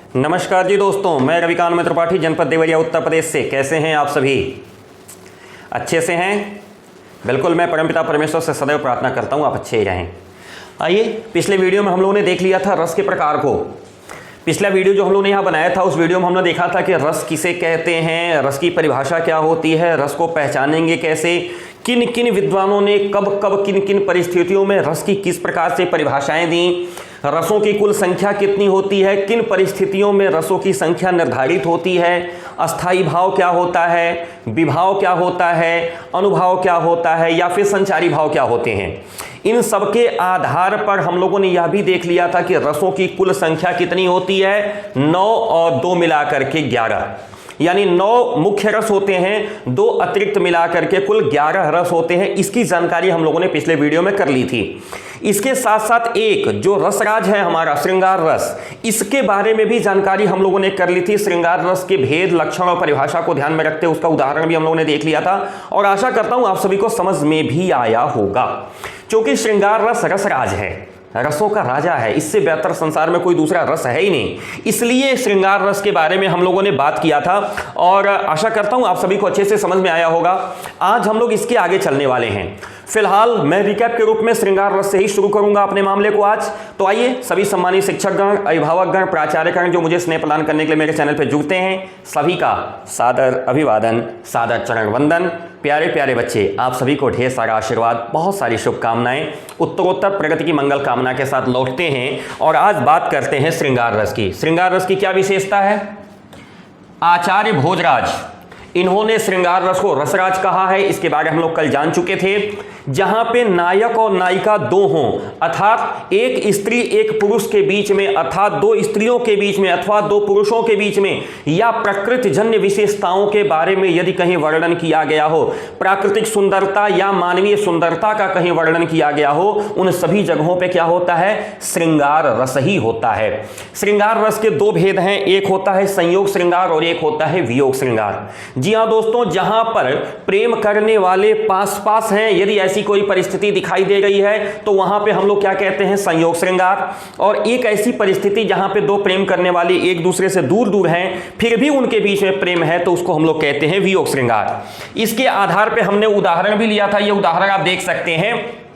नमस्कार जी दोस्तों, मैं रविकांत मित्र त्रिपाठी, जनपद देवरिया, उत्तर प्रदेश से। कैसे हैं आप सभी? अच्छे से हैं? बिल्कुल, मैं परमपिता परमेश्वर से सदैव प्रार्थना करता हूं आप अच्छे ही रहें। आइए, पिछले वीडियो में हम लोगों ने देख लिया था रस के प्रकार को। पिछला वीडियो जो हम लोगों ने यहाँ बनाया था, उस वीडियो में हमने देखा था कि रस किसे कहते हैं, रस की परिभाषा क्या होती है, रस को पहचानेंगे कैसे, किन किन विद्वानों ने कब कब किन किन परिस्थितियों में रस की किस प्रकार से परिभाषाएं दी, रसों की कुल संख्या कितनी होती है, किन परिस्थितियों में रसों की संख्या निर्धारित होती है, अस्थाई भाव क्या होता है, विभाव क्या होता है, अनुभाव क्या होता है, या फिर संचारी भाव क्या होते हैं। इन सब के आधार पर हम लोगों ने यह भी देख लिया था कि रसों की कुल संख्या कितनी होती है, 9 और 2 मिलाकर के 11, यानी 9 मुख्य रस होते हैं, 2 अतिरिक्त मिलाकर के कुल 11 रस होते हैं। इसकी जानकारी हम लोगों ने पिछले वीडियो में कर ली थी। इसके साथ साथ एक जो रसराज है हमारा श्रृंगार रस, इसके बारे में भी जानकारी हम लोगों ने कर ली थी। श्रृंगार रस के भेद, लक्षण और परिभाषा को ध्यान में रखते हुए उसका उदाहरण भी हम लोगों ने देख लिया था, और आशा करता हूं आप सभी को समझ में भी आया होगा। क्योंकि श्रृंगार रस रसराज है, रसों का राजा है, इससे बेहतर संसार में कोई दूसरा रस है ही नहीं। इसलिए श्रृंगार रस के बारे में हम लोगों ने बात किया था, और आशा करता हूं आप सभी को अच्छे से समझ में आया होगा। आज हम लोग इसके आगे चलने वाले हैं। फिलहाल मैं रिकैप के रूप में श्रृंगार रस से ही शुरू करूंगा अपने मामले को आज। तो आइए, सभी सम्मानित शिक्षकगण, अभिभावकगण, प्राचार्यगण जो मुझे स्नेह प्रदान करने के लिए मेरे चैनल पर जुड़ते हैं, सभी का सादर अभिवादन, सादर चरण वंदन। प्यारे प्यारे बच्चे, आप सभी को ढेर सारा आशीर्वाद, बहुत सारी शुभकामनाएं, उत्तरोत्तर प्रगति की मंगल कामना के साथ लौटते हैं। और आज बात करते हैं श्रृंगार रस की। श्रृंगार रस की क्या विशेषता है? आचार्य भोजराज, इन्होंने श्रृंगार रस को रसराज कहा है। इसके बारे में हम लोग कल जान चुके थे। जहां पे नायक और नायिका दो हों, अर्थात एक स्त्री एक पुरुष के बीच में, अर्थात 2 स्त्रियों के बीच में अथवा 2 पुरुषों के बीच में, या प्रकृति जन्य विशेषताओं के बारे में यदि कहीं वर्णन किया गया हो, प्राकृतिक सुंदरता या मानवीय सुंदरता का कहीं वर्णन किया गया हो, उन सभी जगहों पे क्या होता है? श्रृंगार रस ही होता है। श्रृंगार रस के 2 भेद हैं, एक होता है संयोग श्रृंगार और एक होता है वियोग श्रृंगार। जी हाँ दोस्तों, जहां पर प्रेम करने वाले पास पास हैं, यदि ऐसी कोई परिस्थिति दिखाई दे रही है तो वहां पे हम लोग क्या कहते हैं? संयोग श्रृंगार। और एक ऐसी परिस्थिति जहां पे 2 प्रेम करने वाले एक दूसरे से दूर दूर हैं, फिर भी उनके बीच में प्रेम है, तो उसको हम लोग कहते हैं वियोग श्रृंगार। इसके आधार पे हमने उदाहरण भी लिया था। ये उदाहरण आप देख सकते हैं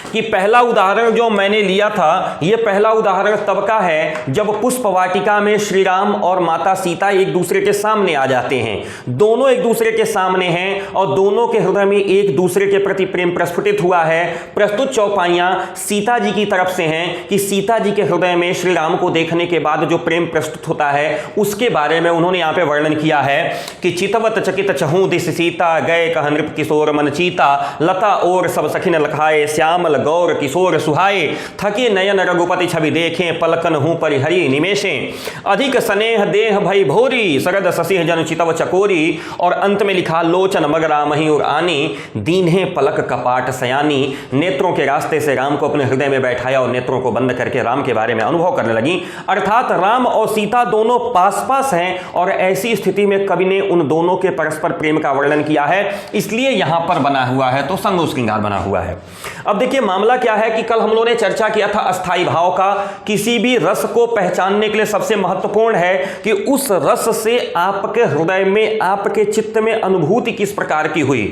कि पहला उदाहरण जो मैंने लिया था, यह पहला उदाहरण तब का है जब पुष्प वाटिका में श्री राम और माता सीता एक दूसरे के सामने आ जाते हैं। दोनों एक दूसरे के सामने हैं और दोनों के हृदय में एक दूसरे के प्रति प्रेम प्रस्फुटित हुआ है। प्रस्तुत चौपाइयां सीता जी की तरफ से हैं कि सीता जी के हृदय में श्री राम को देखने के बाद जो प्रेम प्रस्तुत होता है, उसके बारे में उन्होंने यहां पे वर्णन किया है कि चितवत चकित चहूं दिस सीता, गए कह नृप किशोर मन चीता, लता और सब सखिन लखाए, श्यामल गौर किशोर सुहाए, थके नयन रघुपति छवि देखें, पलकन हूं परिहरी निमेशें, अधिक स्नेह देह भई भोरी, सरद ससिह जन चितव चकोरी। और अंत में लिखा, लोचन मग रामहि और आनी, दीन है पलक कपाट सयानी। नेत्रों के रास्ते से राम को अपने हृदय में बैठाया और नेत्रों को बंद करके राम के बारे में अनुभव करने लगी। अर्थात राम और सीता दोनों पास पास हैं, और ऐसी स्थिति में कवि ने उन दोनों के परस्पर प्रेम का वर्णन किया है, इसलिए यहां पर बना हुआ है, तो संयोग श्रृंगार बना हुआ है। अब देखिए मामला क्या है कि कल हम लोगों ने चर्चा किया था अस्थाई भाव का। किसी भी रस को पहचानने के लिए सबसे महत्वपूर्ण है कि उस रस से आपके हृदय में, आपके चित्त में अनुभूति किस प्रकार की हुई।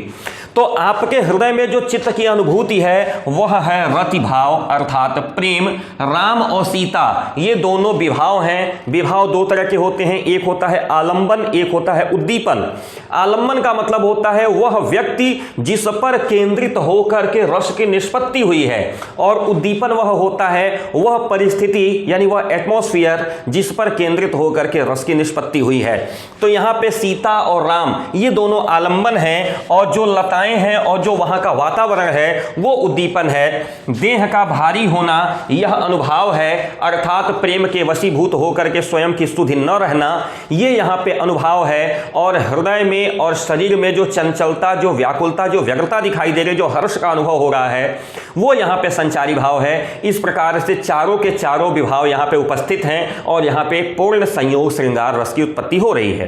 तो आपके हृदय में जो चित्त की अनुभूति है वह है रति भाव, अर्थात प्रेम। राम और सीता ये दोनों विभाव हैं। विभाव 2 तरह के होते हैं, एक होता है आलंबन, एक होता है उद्दीपन। आलंबन का मतलब होता है वह व्यक्ति जिस पर केंद्रित होकर के रस की निष्पत्ति हुई है, और उद्दीपन वह होता है वह परिस्थिति, यानी वह एटमॉस्फेयर जिस पर केंद्रित होकर के रस की निष्पत्ति हुई है। तो यहां पे सीता और राम ये दोनों आलंबन हैं, और जो लताएं हैं और जो वहां का वातावरण है वो उद्दीपन है। देह का भारी होना यह अनुभाव है, अर्थात प्रेम के वशीभूत होकर के स्वयं की सुधि न रहना, ये यहां पे अनुभाव है। और हृदय में और शरीर में जो चंचलता, जो व्याकुलता, जो व्यग्रता दिखाई दे रही, जो हर्ष का अनुभव हो रहा है, वो यहां पे संचारी भाव है। इस प्रकार से चारों के चारों विभाव यहां पे उपस्थित हैं, और यहां पे पूर्ण संयोग श्रृंगार रस की उत्पत्ति हो रही है।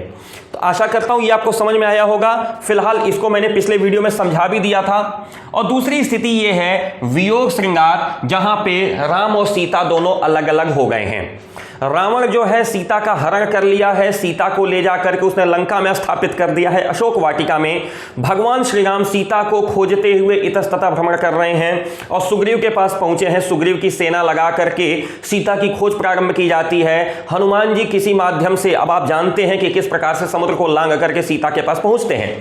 तो आशा करता हूं ये आपको समझ में आया होगा। फिलहाल इसको मैंने पिछले वीडियो में समझा भी दिया था। और दूसरी स्थिति ये है वियोग श्रृंगार, जहां पे राम और सीता दोनों अलग अलग हो गए हैं। रावण जो है सीता का हरण कर लिया है, सीता को ले जाकर के उसने लंका में स्थापित कर दिया है। अशोक वाटिका में भगवान श्री राम सीता को खोजते हुए इतस्ततः भ्रमण कर रहे हैं और सुग्रीव के पास पहुंचे हैं। सुग्रीव की सेना लगा करके सीता की खोज प्रारंभ की जाती है। हनुमान जी किसी माध्यम से, अब आप जानते हैं कि किस प्रकार से समुद्र को लांघ करके सीता के पास पहुंचते हैं।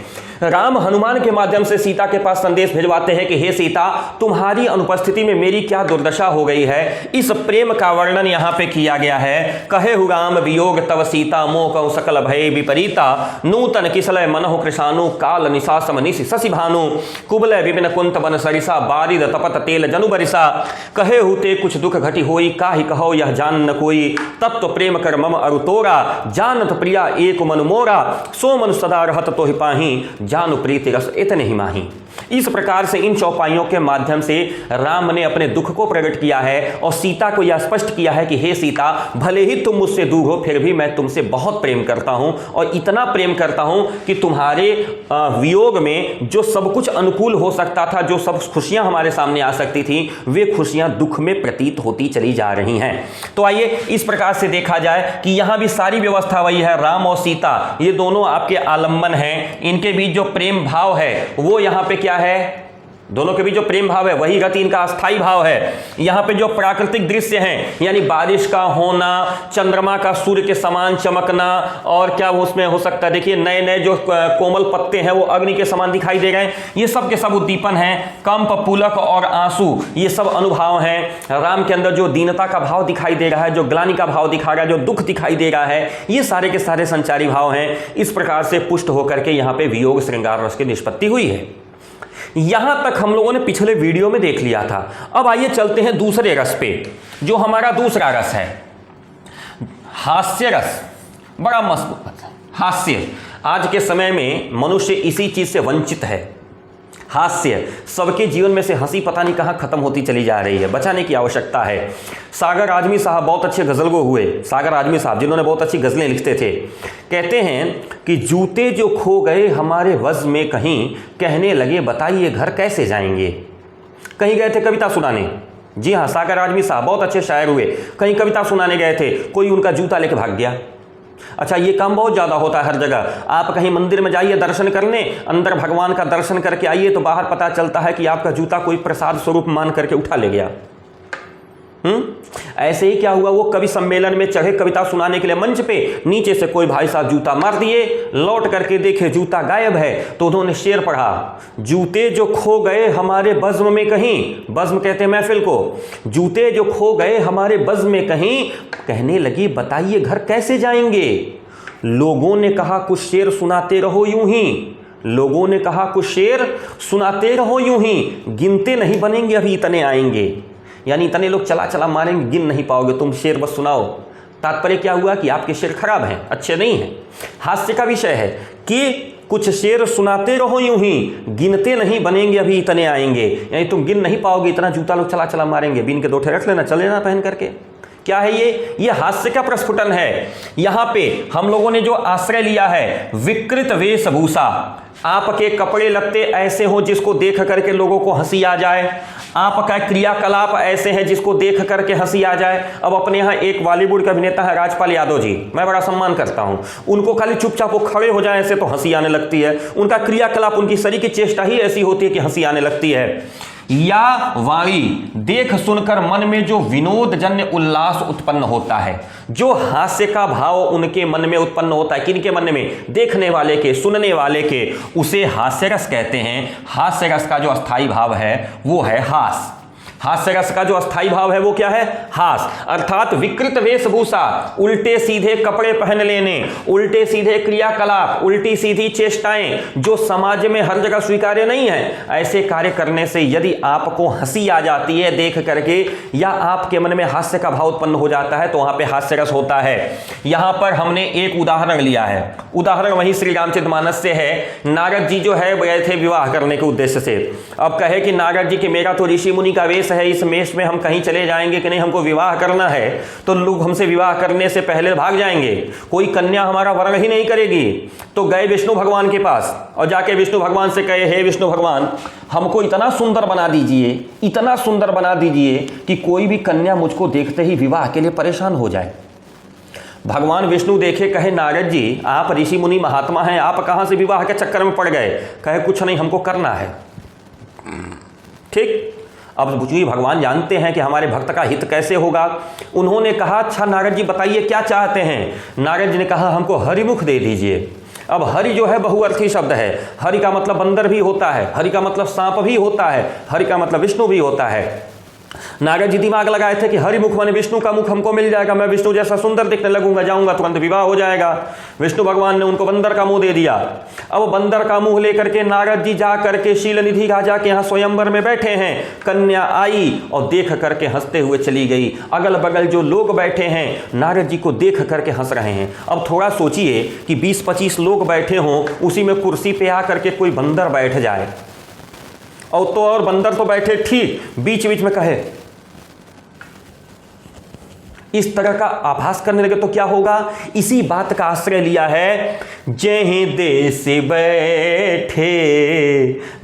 राम हनुमान के माध्यम से सीता के पास संदेश भिजवाते हैं कि हे सीता, तुम्हारी अनुपस्थिति में मेरी क्या दुर्दशा हो गई है। इस प्रेम का वर्णन यहां पे किया गया है। कहे हु राम वियोग तव सीता, मोह कहु सकल भय विपरीता, नूतन किसलय मनहु कृशानु, काल निशासम निशि शशि भानु, कुबलय विपिन कुंत बन सरिसा, बारिद तपत तेल जनु बरिसा, कहे हु ते कुछ दुख घटी होई, काहि कहो यह जान न कोई, तत्व प्रेम कर मम अरु तोरा, जानत प्रिया एक मनु मोरा, सो मनु सदा रहत तोहि पाही, जानु प्रीति रस इतने ही माही। इस प्रकार से इन चौपाइयों के माध्यम से राम ने अपने दुख को प्रकट किया है और सीता को यह स्पष्ट किया है कि हे सीता, भले ही तुम मुझसे दूर हो फिर भी मैं तुमसे बहुत प्रेम करता हूं और इतना प्रेम करता हूं कि तुम्हारे वियोग में जो सब कुछ अनुकूल हो सकता था, जो सब खुशियां हमारे सामने आ सकती थी, वे खुशियां दुख में प्रतीत होती चली जा रही हैं। तो आइए इस प्रकार से देखा जाए कि यहां भी सारी व्यवस्था वही है। राम और सीता ये दोनों आपके आलम्बन हैं, इनके बीच जो प्रेम भाव है वो यहां पे क्या है, दोनों के बीच जो प्रेम भाव है वही गति इनका अस्थाई भाव है। यहाँ पे जो प्राकृतिक दृश्य हैं, यानी बारिश का होना, चंद्रमा का सूर्य के समान चमकना, और क्या उसमें हो सकता है, देखिए नए नए जो कोमल पत्ते हैं वो अग्नि के समान दिखाई दे रहे हैं, ये सब के सब उद्दीपन हैं। कंप, पुलक और आंसू ये सब अनुभाव हैं। राम के अंदर जो दीनता का भाव दिखाई दे रहा है, जो ग्लानि का भाव दिखा रहा है, जो दुख दिखाई दे रहा है, ये सारे के सारे संचारी भाव हैं। इस प्रकार से पुष्ट होकर के यहाँ पे वियोग श्रृंगार रस की निष्पत्ति हुई है। यहां तक हम लोगों ने पिछले वीडियो में देख लिया था। अब आइए चलते हैं दूसरे रस पे, जो हमारा दूसरा रस है, हास्य रस। बड़ा मस्त हास्य। आज के समय में मनुष्य इसी चीज से वंचित है। हास्य, सबके जीवन में से हंसी पता नहीं कहां खत्म होती चली जा रही है, बचाने की आवश्यकता है। सागर आजमी साहब बहुत अच्छे गजलगो हुए, सागर आजमी साहब जिन्होंने बहुत अच्छी गजलें लिखते थे, कहते हैं कि जूते जो खो गए हमारे वज़्न में कहीं, कहने लगे बताइए घर कैसे जाएंगे। कहीं गए थे कविता सुनाने, जी हाँ, सागर आजमी साहब बहुत अच्छे शायर हुए, कहीं कविता सुनाने गए थे, कोई उनका जूता लेके भाग गया। अच्छा, ये काम बहुत ज़्यादा होता है हर जगह। आप कहीं मंदिर में जाइए दर्शन करने, अंदर भगवान का दर्शन करके आइए तो बाहर पता चलता है कि आपका जूता कोई प्रसाद स्वरूप मान करके उठा ले गया। ऐसे ही क्या हुआ, वो कवि सम्मेलन में चढ़े कविता सुनाने के लिए मंच पे, नीचे से कोई भाई साहब जूता मार दिए, लौट करके देखे जूता गायब है, तो उन्होंने शेर पढ़ा, जूते जो खो गए हमारे बज़्म में कहीं, बज़्म कहते हैं महफिल को, जूते जो खो गए हमारे बज़्म में कहीं, कहने लगी बताइए घर कैसे जाएंगे। लोगों ने कहा कुछ शेर सुनाते रहो यूं ही, लोगों ने कहा कुछ शेर सुनाते रहो यूं ही, गिनते नहीं बनेंगे अभी इतने आएंगे। यानी इतने लोग चला चला मारेंगे, गिन नहीं पाओगे, तुम शेर बस सुनाओ। तात्पर्य क्या हुआ कि आपके शेर खराब हैं, अच्छे नहीं हैं। हास्य का विषय है कि कुछ शेर सुनाते रहो यूं ही, गिनते नहीं बनेंगे अभी इतने आएंगे। यानी तुम गिन नहीं पाओगे, इतना जूता लोग चला चला मारेंगे, बीन के 2 ठे रख लेना, चल लेना पहन करके। क्या है ये हास्य का प्रस्फुटन है। यहां पे हम लोगों ने जो आश्रय लिया है, विकृत वेशभूषा, आपके कपड़े लगते ऐसे हो जिसको देख करके लोगों को हंसी आ जाए, आपका क्रियाकलाप ऐसे हैं जिसको देख करके हंसी आ जाए। अब अपने यहाँ एक बॉलीवुड के अभिनेता है राजपाल यादव जी, मैं बड़ा सम्मान करता हूँ उनको, खाली चुपचाप वो खड़े हो जाए ऐसे तो हंसी आने लगती है। उनका क्रियाकलाप, उनकी शरीर की चेष्टा ही ऐसी होती है कि हंसी आने लगती है। या वाणी, देख सुनकर मन में जो विनोद जन्य उल्लास उत्पन्न होता है, जो हास्य का भाव उनके मन में उत्पन्न होता है, किनके मन में, देखने वाले के, सुनने वाले के, उसे हास्य रस कहते हैं। हास्य रस का जो अस्थाई भाव है वो है हास। हास्य रस का जो अस्थाई भाव है वो क्या है, हास। अर्थात विकृत वेशभूषा, उल्टे सीधे कपड़े पहन लेने, उल्टे सीधे क्रियाकलाप, उल्टी सीधी चेष्टाएं जो समाज में हर जगह स्वीकार्य नहीं है, ऐसे कार्य करने से यदि आपको हंसी आ जाती है देख करके, या आपके मन में हास्य का भाव उत्पन्न हो जाता है, तो वहां पे हास्य रस होता है। यहां पर हमने एक उदाहरण लिया है, उदाहरण वही श्री रामचरितमानस से है। नारद जी जो है गए थे विवाह करने के उद्देश्य से। अब कहे कि नारद जी कि मेरा तो ऋषि मुनि का वेश है, इस मेष में हम कहीं चले जाएंगे कि नहीं, हमको विवाह करना है, तो लोग हमसे विवाह करने से पहले भाग जाएंगे, कोई कन्या हमारा वर्ण ही नहीं करेगी। तो गए विष्णु भगवान के पास और जाके विष्णु भगवान से कहे, हे विष्णु भगवान, हमको इतना सुंदर बना दीजिए, इतना सुंदर बना दीजिए कि कोई भी कन्या मुझको देखते ही विवाह के लिए परेशान हो जाए। भगवान विष्णु देखे, कहे नारद जी आप ऋषि मुनि महात्मा हैं, आप कहाँ से विवाह के चक्कर में पड़ गए? कहे कुछ नहीं, हमको करना है। ठीक, अब चूंकि भगवान जानते हैं कि हमारे भक्त का हित कैसे होगा, उन्होंने कहा अच्छा नारद जी बताइए क्या चाहते हैं। नारद जी ने कहा हमको हरिमुख दे दीजिए। अब हरि जो है बहुअर्थी शब्द है। हरि का मतलब बंदर भी होता है, हरि का मतलब सांप भी होता है, हरि का मतलब विष्णु भी होता है। नारद जी दिमाग लगाए थे कि हरिमुख माने विष्णु का मुख हमको मिल जाएगा, मैं विष्णु जैसा सुंदर दिखने लगूंगा, जाऊंगा तुरंत विवाह हो जाएगा। विष्णु भगवान ने उनको बंदर का मुंह दे दिया। अब बंदर का मुंह लेकर के नारद जी जा करके शीलनिधि राजा के यहाँ स्वयंवर में बैठे हैं। कन्या आई और देख करके हंसते हुए चली गई। अगल बगल जो लोग बैठे हैं नारद जी को देख करके हंस रहे हैं। अब थोड़ा सोचिए कि 20-25 लोग बैठे हों, उसी में कुर्सी पे आकर के कोई बंदर बैठ जाए, और बंदर तो बैठे ठीक, बीच बीच में कहे इस तरह का आभास करने लगे तो क्या होगा? इसी बात का आश्रय लिया है। जहीं देश बैठे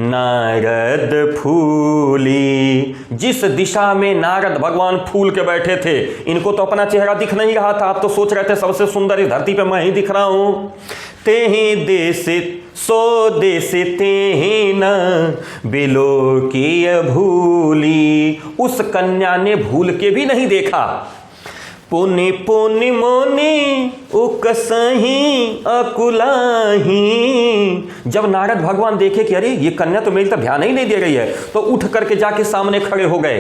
नारद फूली, जिस दिशा में नारद भगवान फूल के बैठे थे, इनको तो अपना चेहरा दिख नहीं रहा था। आप तो सोच रहे थे सबसे सुंदर इस धरती पे मैं ही दिख रहा हूं। तेहि देश सो देश तेहि न बिलोकिय भूली, उस कन्या ने भूल के भी नहीं देखा। पुनि पुनि मोनि उकसही अकुलाही, जब नारद भगवान देखे कि अरे ये कन्या तो मेरी तरफ ध्यान ही नहीं दे रही है, तो उठ करके जाके सामने खड़े हो गए।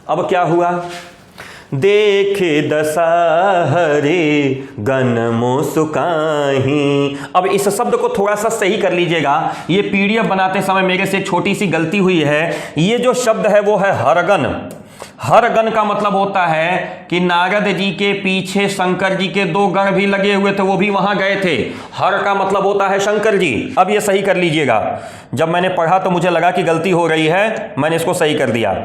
अब क्या हुआ? देखे दशा हरे गन मुस्काही। अब इस शब्द को थोड़ा सा सही कर लीजिएगा, ये पीडीएफ बनाते समय मेरे से एक छोटी सी गलती हुई है। ये जो शब्द है वो है हरगन। हरगन का मतलब होता है कि नारद जी के पीछे शंकर जी के 2 गण भी लगे हुए थे, वो भी वहां गए थे। हर का मतलब होता है शंकर जी। अब ये सही कर लीजिएगा, जब मैंने पढ़ा तो मुझे लगा कि गलती हो रही है, मैंने इसको सही कर दिया।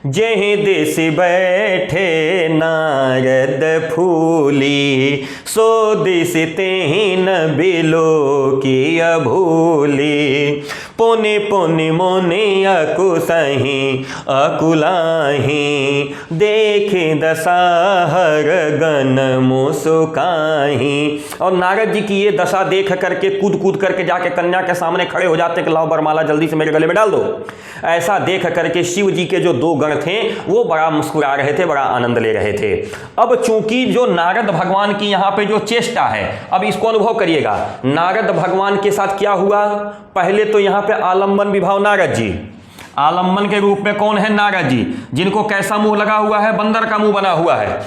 जेहि देश बैठे नारद फूली, सो देश तेहि न बिलोकिय भूली। पुनि पुनि मोनि अकुसही अकुलाही, देखे दशा हर गन मुस्काही। और नारद जी की ये दशा देख करके कूद कूद करके जाके कन्या के सामने खड़े हो जाते कि लाओ बरमाला जल्दी से मेरे गले में डाल दो। ऐसा देख करके शिव जी के जो 2 गण थे वो बड़ा मुस्कुरा रहे थे, बड़ा आनंद ले रहे थे। अब चूंकि जो नारद भगवान की यहाँ पे जो चेष्टा है, अब इसको अनुभव करिएगा। नारद भगवान के साथ क्या हुआ? पहले तो यहाँ पे आलम्बन विभाव नारद जी, आलम्बन के रूप में कौन है? नारद जी, जिनको कैसा मुंह लगा हुआ है? बंदर का मुंह बना हुआ है।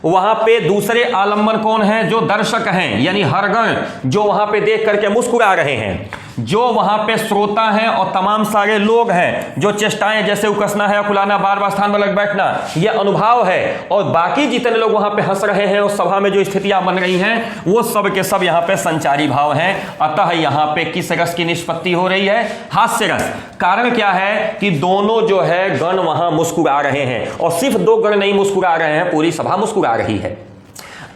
वहां पे दूसरे आलम्बन कौन है? जो दर्शक हैं, यानी हरगण, जो वहां पे देख करके मुस्कुरा रहे हैं। जो वहां पे श्रोता हैं और तमाम सारे लोग हैं, जो चेष्टाएं जैसे उकसना है, अकुलाना, बार बार स्थान में लग बैठना, यह अनुभाव है। और बाकी जितने लोग वहां पे हंस रहे हैं और सभा में जो स्थितियां बन रही हैं, वो सब के सब यहाँ पे संचारी भाव हैं। अतः यहाँ पे किस रस की निष्पत्ति हो रही है? हास्य रस। कारण क्या है कि दोनों जो है गण वहां मुस्कुरा रहे हैं, और सिर्फ 2 गण नहीं मुस्कुरा रहे हैं, पूरी सभा मुस्कुरा रही है।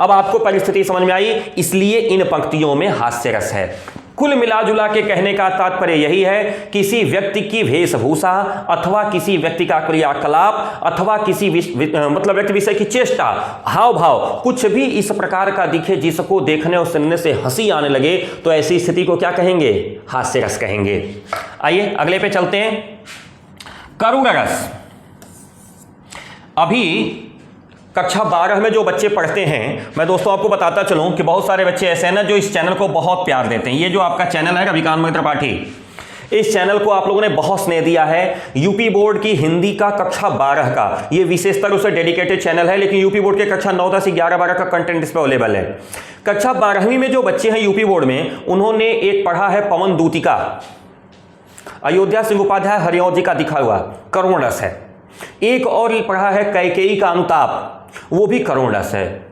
अब आपको परिस्थिति समझ में आई, इसलिए इन पंक्तियों में हास्य रस है। कुल मिलाजुला के कहने का तात्पर्य यही है, किसी व्यक्ति की वेशभूषा अथवा किसी व्यक्ति का क्रियाकलाप अथवा किसी मतलब व्यक्ति विषय की चेष्टा, हाव भाव, कुछ भी इस प्रकार का दिखे जिसको देखने और सुनने से हंसी आने लगे, तो ऐसी स्थिति को क्या कहेंगे? हास्य रस कहेंगे। आइए अगले पे चलते हैं। करुण रस। अभी कक्षा 12 में जो बच्चे पढ़ते हैं, मैं दोस्तों आपको बताता चलूं कि बहुत सारे बच्चे ऐसे हैं ना जो इस चैनल को बहुत प्यार देते हैं। ये जो आपका चैनल है रविकांत मित्र पाठी, इस चैनल को आप लोगों ने बहुत स्नेह दिया है। यूपी बोर्ड की हिंदी का कक्षा 12 का ये विशेषतर उसे डेडिकेटेड चैनल है, लेकिन यूपी बोर्ड के कक्षा 9 से 11-12 का कंटेंट इस पर अवेलेबल है। कक्षा 12वीं में जो बच्चे हैं यूपी बोर्ड में, उन्होंने एक पढ़ा है पवन दूतिका, अयोध्या सिंह उपाध्याय हरिओं जी का दिखा हुआ, करुण रस है। एक और पढ़ा है कैकेयी का अनुताप, वो भी करुण रस है।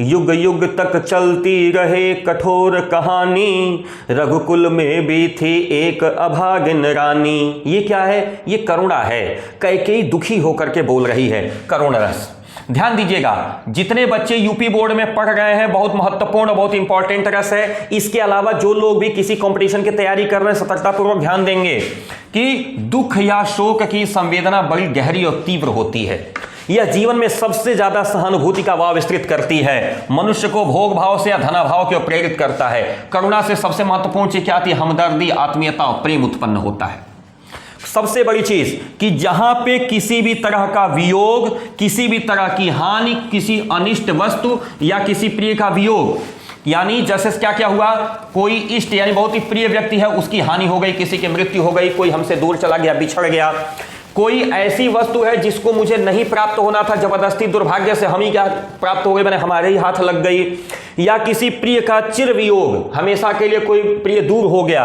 युग युग तक चलती रहे कठोर कहानी, रघुकुल में भी थी एक अभागिन रानी। ये क्या है? ये करुणा है। कैकेयी दुखी होकर के बोल रही है, करुण रस। ध्यान दीजिएगा, जितने बच्चे यूपी बोर्ड में पढ़ रहे हैं, बहुत महत्वपूर्ण, बहुत इंपॉर्टेंट रस है। इसके अलावा जो लोग भी किसी कंपटीशन की तैयारी कर रहे हैं, सतर्कतापूर्वक ध्यान देंगे कि दुख या शोक की संवेदना बड़ी गहरी और तीव्र होती है। यह जीवन में सबसे ज्यादा सहानुभूति का भाव विस्तृत करती है, मनुष्य को भोग भाव से या धनाभाव की ओर प्रेरित करता है। करुणा से सबसे महत्वपूर्ण चीज क्या आती है? हमदर्दी, आत्मीयता और प्रेम उत्पन्न होता है। सबसे बड़ी चीज कि जहां पे किसी भी तरह का वियोग, किसी भी तरह की हानि, किसी अनिष्ट वस्तु या किसी प्रिय का वियोग, यानी जैसे क्या क्या हुआ, कोई इष्ट यानी बहुत ही प्रिय व्यक्ति है उसकी हानि हो गई, किसी की मृत्यु हो गई, कोई हमसे दूर चला गया, बिछड़ गया, कोई ऐसी वस्तु है जिसको मुझे नहीं प्राप्त होना था, जबरदस्ती दुर्भाग्य से हम ही क्या प्राप्त हो गए, मैंने हमारे ही हाथ लग गई, या किसी प्रिय का चिर वियोग, हमेशा के लिए कोई प्रिय दूर हो गया,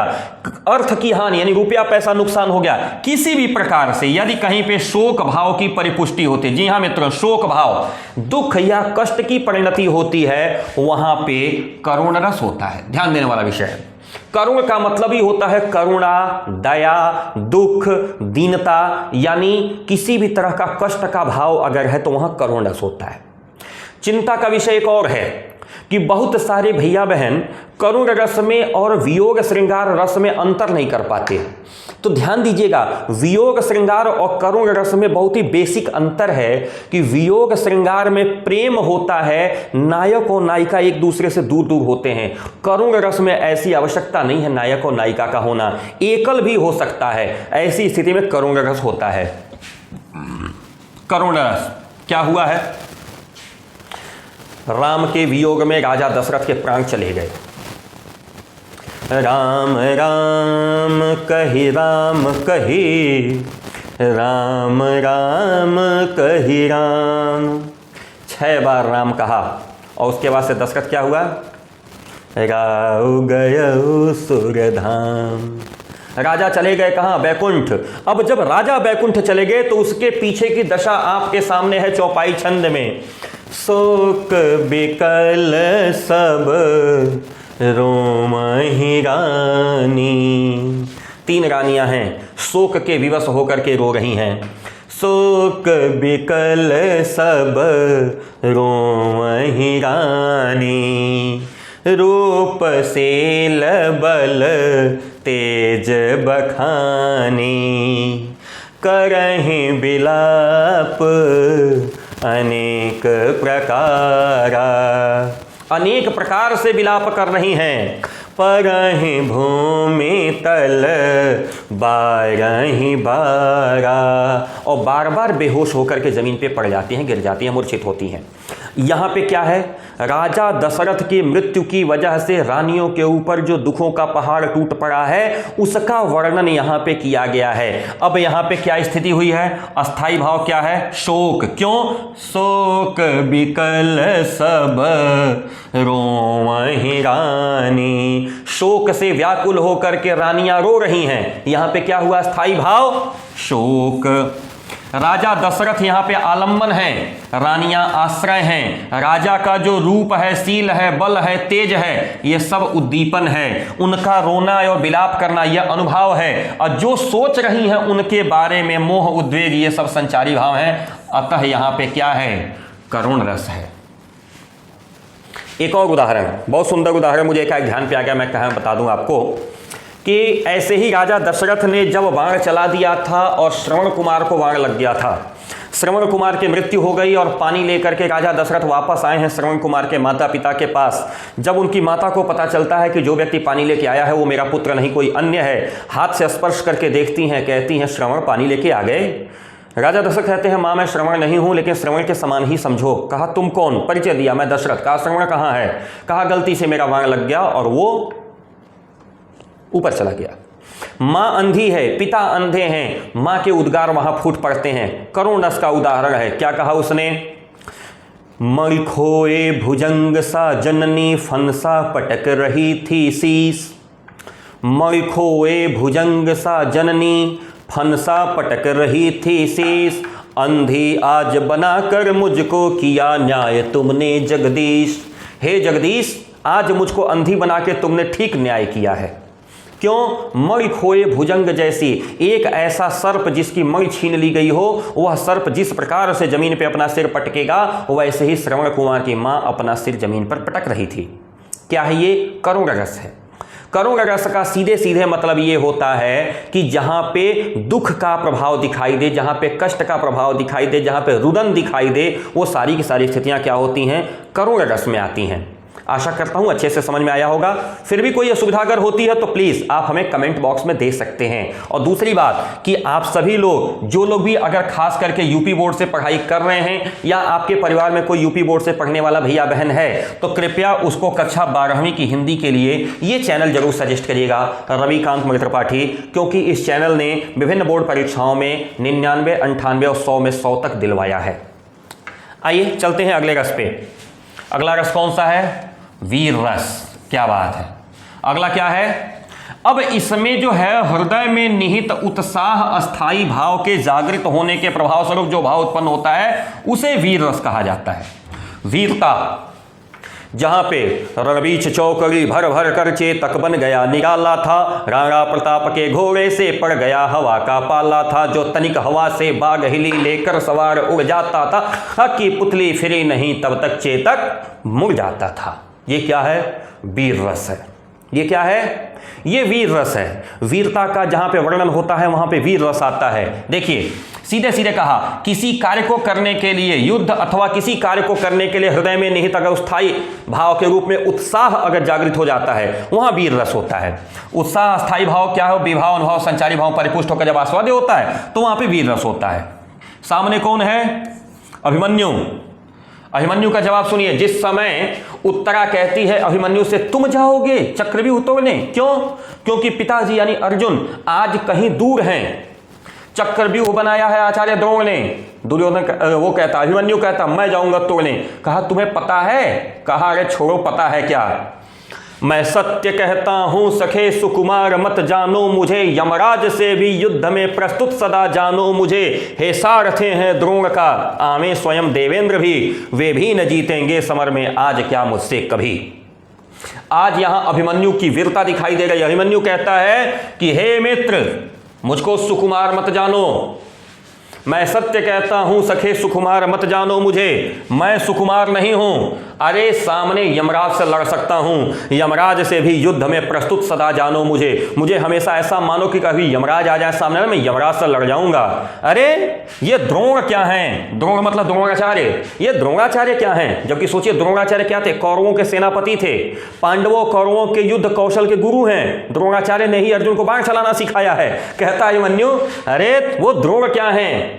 अर्थ की हानि यानी रुपया पैसा नुकसान हो गया, किसी भी प्रकार से यदि कहीं पे शोक भाव की परिपुष्टि होती है, जी हाँ मित्रों, शोक भाव दुख या कष्ट की परिणति होती है, वहां पे करुण रस होता है। ध्यान देने वाला विषय है। करुण का मतलब ही होता है करुणा, दया, दुख, दीनता, यानी किसी भी तरह का कष्ट का भाव अगर है तो वहां करुण रस होता है। चिंता का विषय एक और है कि बहुत सारे भैया बहन करुण रस में और वियोग श्रृंगार रस में अंतर नहीं कर पाते। तो ध्यान दीजिएगा, वियोग श्रृंगार और करुण रस में बहुत ही बेसिक अंतर है कि वियोग श्रृंगार में प्रेम होता है, नायक और नायिका एक दूसरे से दूर दूर होते हैं। करुण रस में ऐसी आवश्यकता नहीं है नायक और नायिका का होना, एकल भी हो सकता है, ऐसी स्थिति में करुण रस होता है। करुण रस क्या हुआ है? राम के वियोग में राजा दशरथ के प्राण चले गए। राम राम कहि राम कहि, राम राम कहि राम। 6 बार राम कहा और उसके बाद से दशरथ क्या हुआ? राउ गयउ सुरधाम। राजा चले गए कहाँ? बैकुंठ। अब जब राजा बैकुंठ चले गए तो उसके पीछे की दशा आपके सामने है चौपाई छंद में। शोक बिकल सब रोमहि रानी। 3 रानियां हैं, शोक के विवश होकर के रो रही हैं। शोक बिकल सब रोमहि रानी, रूप सेल बल तेज बखानी, करहि बिलाप अनेक प्रकारा। अनेक प्रकार से विलाप कर रही हैं। परहि भूमि तल बारहि बारा, और बार बार बेहोश होकर के जमीन पे पड़ जाती हैं, गिर जाती हैं, मूर्छित होती हैं। यहाँ पे क्या है? राजा दशरथ की मृत्यु की वजह से रानियों के ऊपर जो दुखों का पहाड़ टूट पड़ा है उसका वर्णन यहाँ पे किया गया है। अब यहाँ पे क्या स्थिति हुई है? अस्थाई भाव क्या है? शोक। क्यों? शोक बिकल सब रोमहि रानी, शोक से व्याकुल होकर के रानियां रो रही हैं। यहाँ पे क्या हुआ? अस्थाई भाव शोक। राजा दशरथ यहाँ पे आलम्बन है, रानियां आश्रय हैं। राजा का जो रूप है, शील है, बल है, तेज है, ये सब उद्दीपन है। उनका रोना और विलाप करना यह अनुभव है, और जो सोच रही हैं उनके बारे में मोह उद्वेग, ये सब संचारी भाव हैं। अतः यहाँ पे क्या है? करुण रस है। एक और उदाहरण, बहुत सुंदर उदाहरण मुझे एक ध्यान पे आ गया, मैं कहाँ बता दूं आपको कि ऐसे ही राजा दशरथ ने जब बाण चला दिया था और श्रवण कुमार को बाण लग गया था, श्रवण कुमार की मृत्यु हो गई और पानी लेकर के राजा दशरथ वापस आए हैं श्रवण कुमार के माता पिता के पास। जब उनकी माता को पता चलता है कि जो व्यक्ति पानी लेके आया है वो मेरा पुत्र नहीं कोई अन्य है, हाथ से स्पर्श करके देखती हैं, कहती हैं श्रवण पानी लेके आ गए। राजा दशरथ कहते हैं माँ मैं श्रवण नहीं हूँ, लेकिन श्रवण के समान ही समझो। कहा तुम कौन? परिचय दिया, मैं दशरथ। कहा श्रवण कहाँ है? कहा गलती से मेरा बाण लग गया और वो ऊपर चला गया। माँ अंधी है, पिता अंधे हैं, माँ के उद्गार वहां फूट पड़ते हैं। करुण रस का उदाहरण है। क्या कहा उसने? मणि खोए भुजंग सा जननी फनसा पटक रही थी शीस। मणि खोए भुजंग सा जननी फनसा पटक रही थी शीस। अंधी आज बनाकर मुझको किया न्याय तुमने जगदीश। हे जगदीश, आज मुझको अंधी बना के तुमने ठीक न्याय किया है। क्यों? मणि खोए भुजंग जैसी, एक ऐसा सर्प जिसकी मणि छीन ली गई हो, वह सर्प जिस प्रकार से जमीन पे अपना सिर पटकेगा वैसे ही श्रवण कुमार की मां अपना सिर जमीन पर पटक रही थी। क्या है ये? करुण रस है। करुण रस का सीधे सीधे मतलब ये होता है कि जहां पे दुख का प्रभाव दिखाई दे, जहां पे कष्ट का प्रभाव दिखाई दे, जहां पे रुदन दिखाई दे, वो सारी की सारी स्थितियां क्या होती हैं? करुण रस में आती हैं। आशा करता हूं अच्छे से समझ में आया होगा। फिर भी कोई असुविधा अगर होती है तो प्लीज़ आप हमें कमेंट बॉक्स में दे सकते हैं। और दूसरी बात कि आप सभी लोग, जो लोग भी अगर खास करके यूपी बोर्ड से पढ़ाई कर रहे हैं या आपके परिवार में कोई यूपी बोर्ड से पढ़ने वाला भैया बहन है, तो कृपया उसको कक्षा 12वीं की हिंदी के लिए ये चैनल जरूर सजेस्ट करिएगा, रविकांत मगध त्रिपाठी, क्योंकि इस चैनल ने विभिन्न बोर्ड परीक्षाओं में 99, 98 और 100 में 100 तक दिलवाया है। आइए चलते हैं अगले रस पे। अगला रस कौन सा है? वीर रस। क्या बात है। अगला क्या है? अब इसमें जो है हृदय में निहित उत्साह, अस्थाई भाव के जागृत होने के प्रभाव स्वरूप जो भाव उत्पन्न होता है उसे वीर रस कहा जाता है। वीरता, जहां पे रणबीच चौकड़ी भर भर कर चेतक बन गया निराला था, राणा प्रताप के घोड़े से पड़ गया हवा का पाला था, जो तनिक हवा से बाग हिली लेकर सवार उड़ जाता था, कि पुतली फिरी नहीं तब तक चेतक मुड़ जाता था। ये क्या है? वीर रस है। ये क्या है? ये वीर रस है। वीरता का जहां पे वर्णन होता है वहां पे वीर रस आता है। देखिए सीधे सीधे कहा, किसी कार्य को करने के लिए, युद्ध अथवा किसी कार्य को करने के लिए हृदय में निहित अगर स्थायी भाव के रूप में उत्साह अगर जागृत हो जाता है, वहां वीर रस होता है। उत्साह स्थायी भाव क्या है? विभाव, अनुभव, संचारी भाव परिपुष्ट होकर जब आस्वाद्य होता है तो वहां पे वीर रस होता है। सामने कौन है? अभिमन्यु। अभिमन्यु का जवाब सुनिए। जिस समय उत्तरा कहती है अभिमन्यु से, तुम जाओगे चक्रव्यूह तोड़ने, क्यों? क्योंकि पिताजी यानी अर्जुन आज कहीं दूर हैं। चक्रव्यूह बनाया है आचार्य द्रोण ने। दुर्योधन वो कहता, अभिमन्यु कहता मैं जाऊंगा तोड़ने। कहा तुम्हें पता है? कहा अरे छोड़ो, पता है क्या? मैं सत्य कहता हूं सखे सुकुमार मत जानो मुझे, यमराज से भी युद्ध में प्रस्तुत सदा जानो मुझे। हे सारथे हैं द्रोण का, आवे स्वयं देवेंद्र भी, वे भी न जीतेंगे समर में आज क्या मुझसे कभी। आज यहां अभिमन्यु की वीरता दिखाई दे रही है। अभिमन्यु कहता है कि हे मित्र, मुझको सुकुमार मत जानो, मैं सत्य कहता हूं सखे सुकुमार मत जानो मुझे, मैं सुकुमार नहीं हूं। अरे सामने यमराज से लड़ सकता हूं, यमराज से भी युद्ध में प्रस्तुत सदा जानो मुझे। मुझे हमेशा ऐसा मानो कि कभी यमराज आ जाए सामने में, मैं यमराज से लड़ जाऊंगा। अरे ये द्रोण क्या हैं? द्रोण मतलब द्रोणाचार्य। ये द्रोणाचार्य क्या हैं? जबकि सोचिए द्रोणाचार्य क्या थे? कौरवों के सेनापति थे, पांडवों कौरवों के युद्ध कौशल के गुरु हैं। द्रोणाचार्य ने ही अर्जुन को बाण चलाना सिखाया है। कहता है अभिमन्यु, अरे वो द्रोण क्या हैं?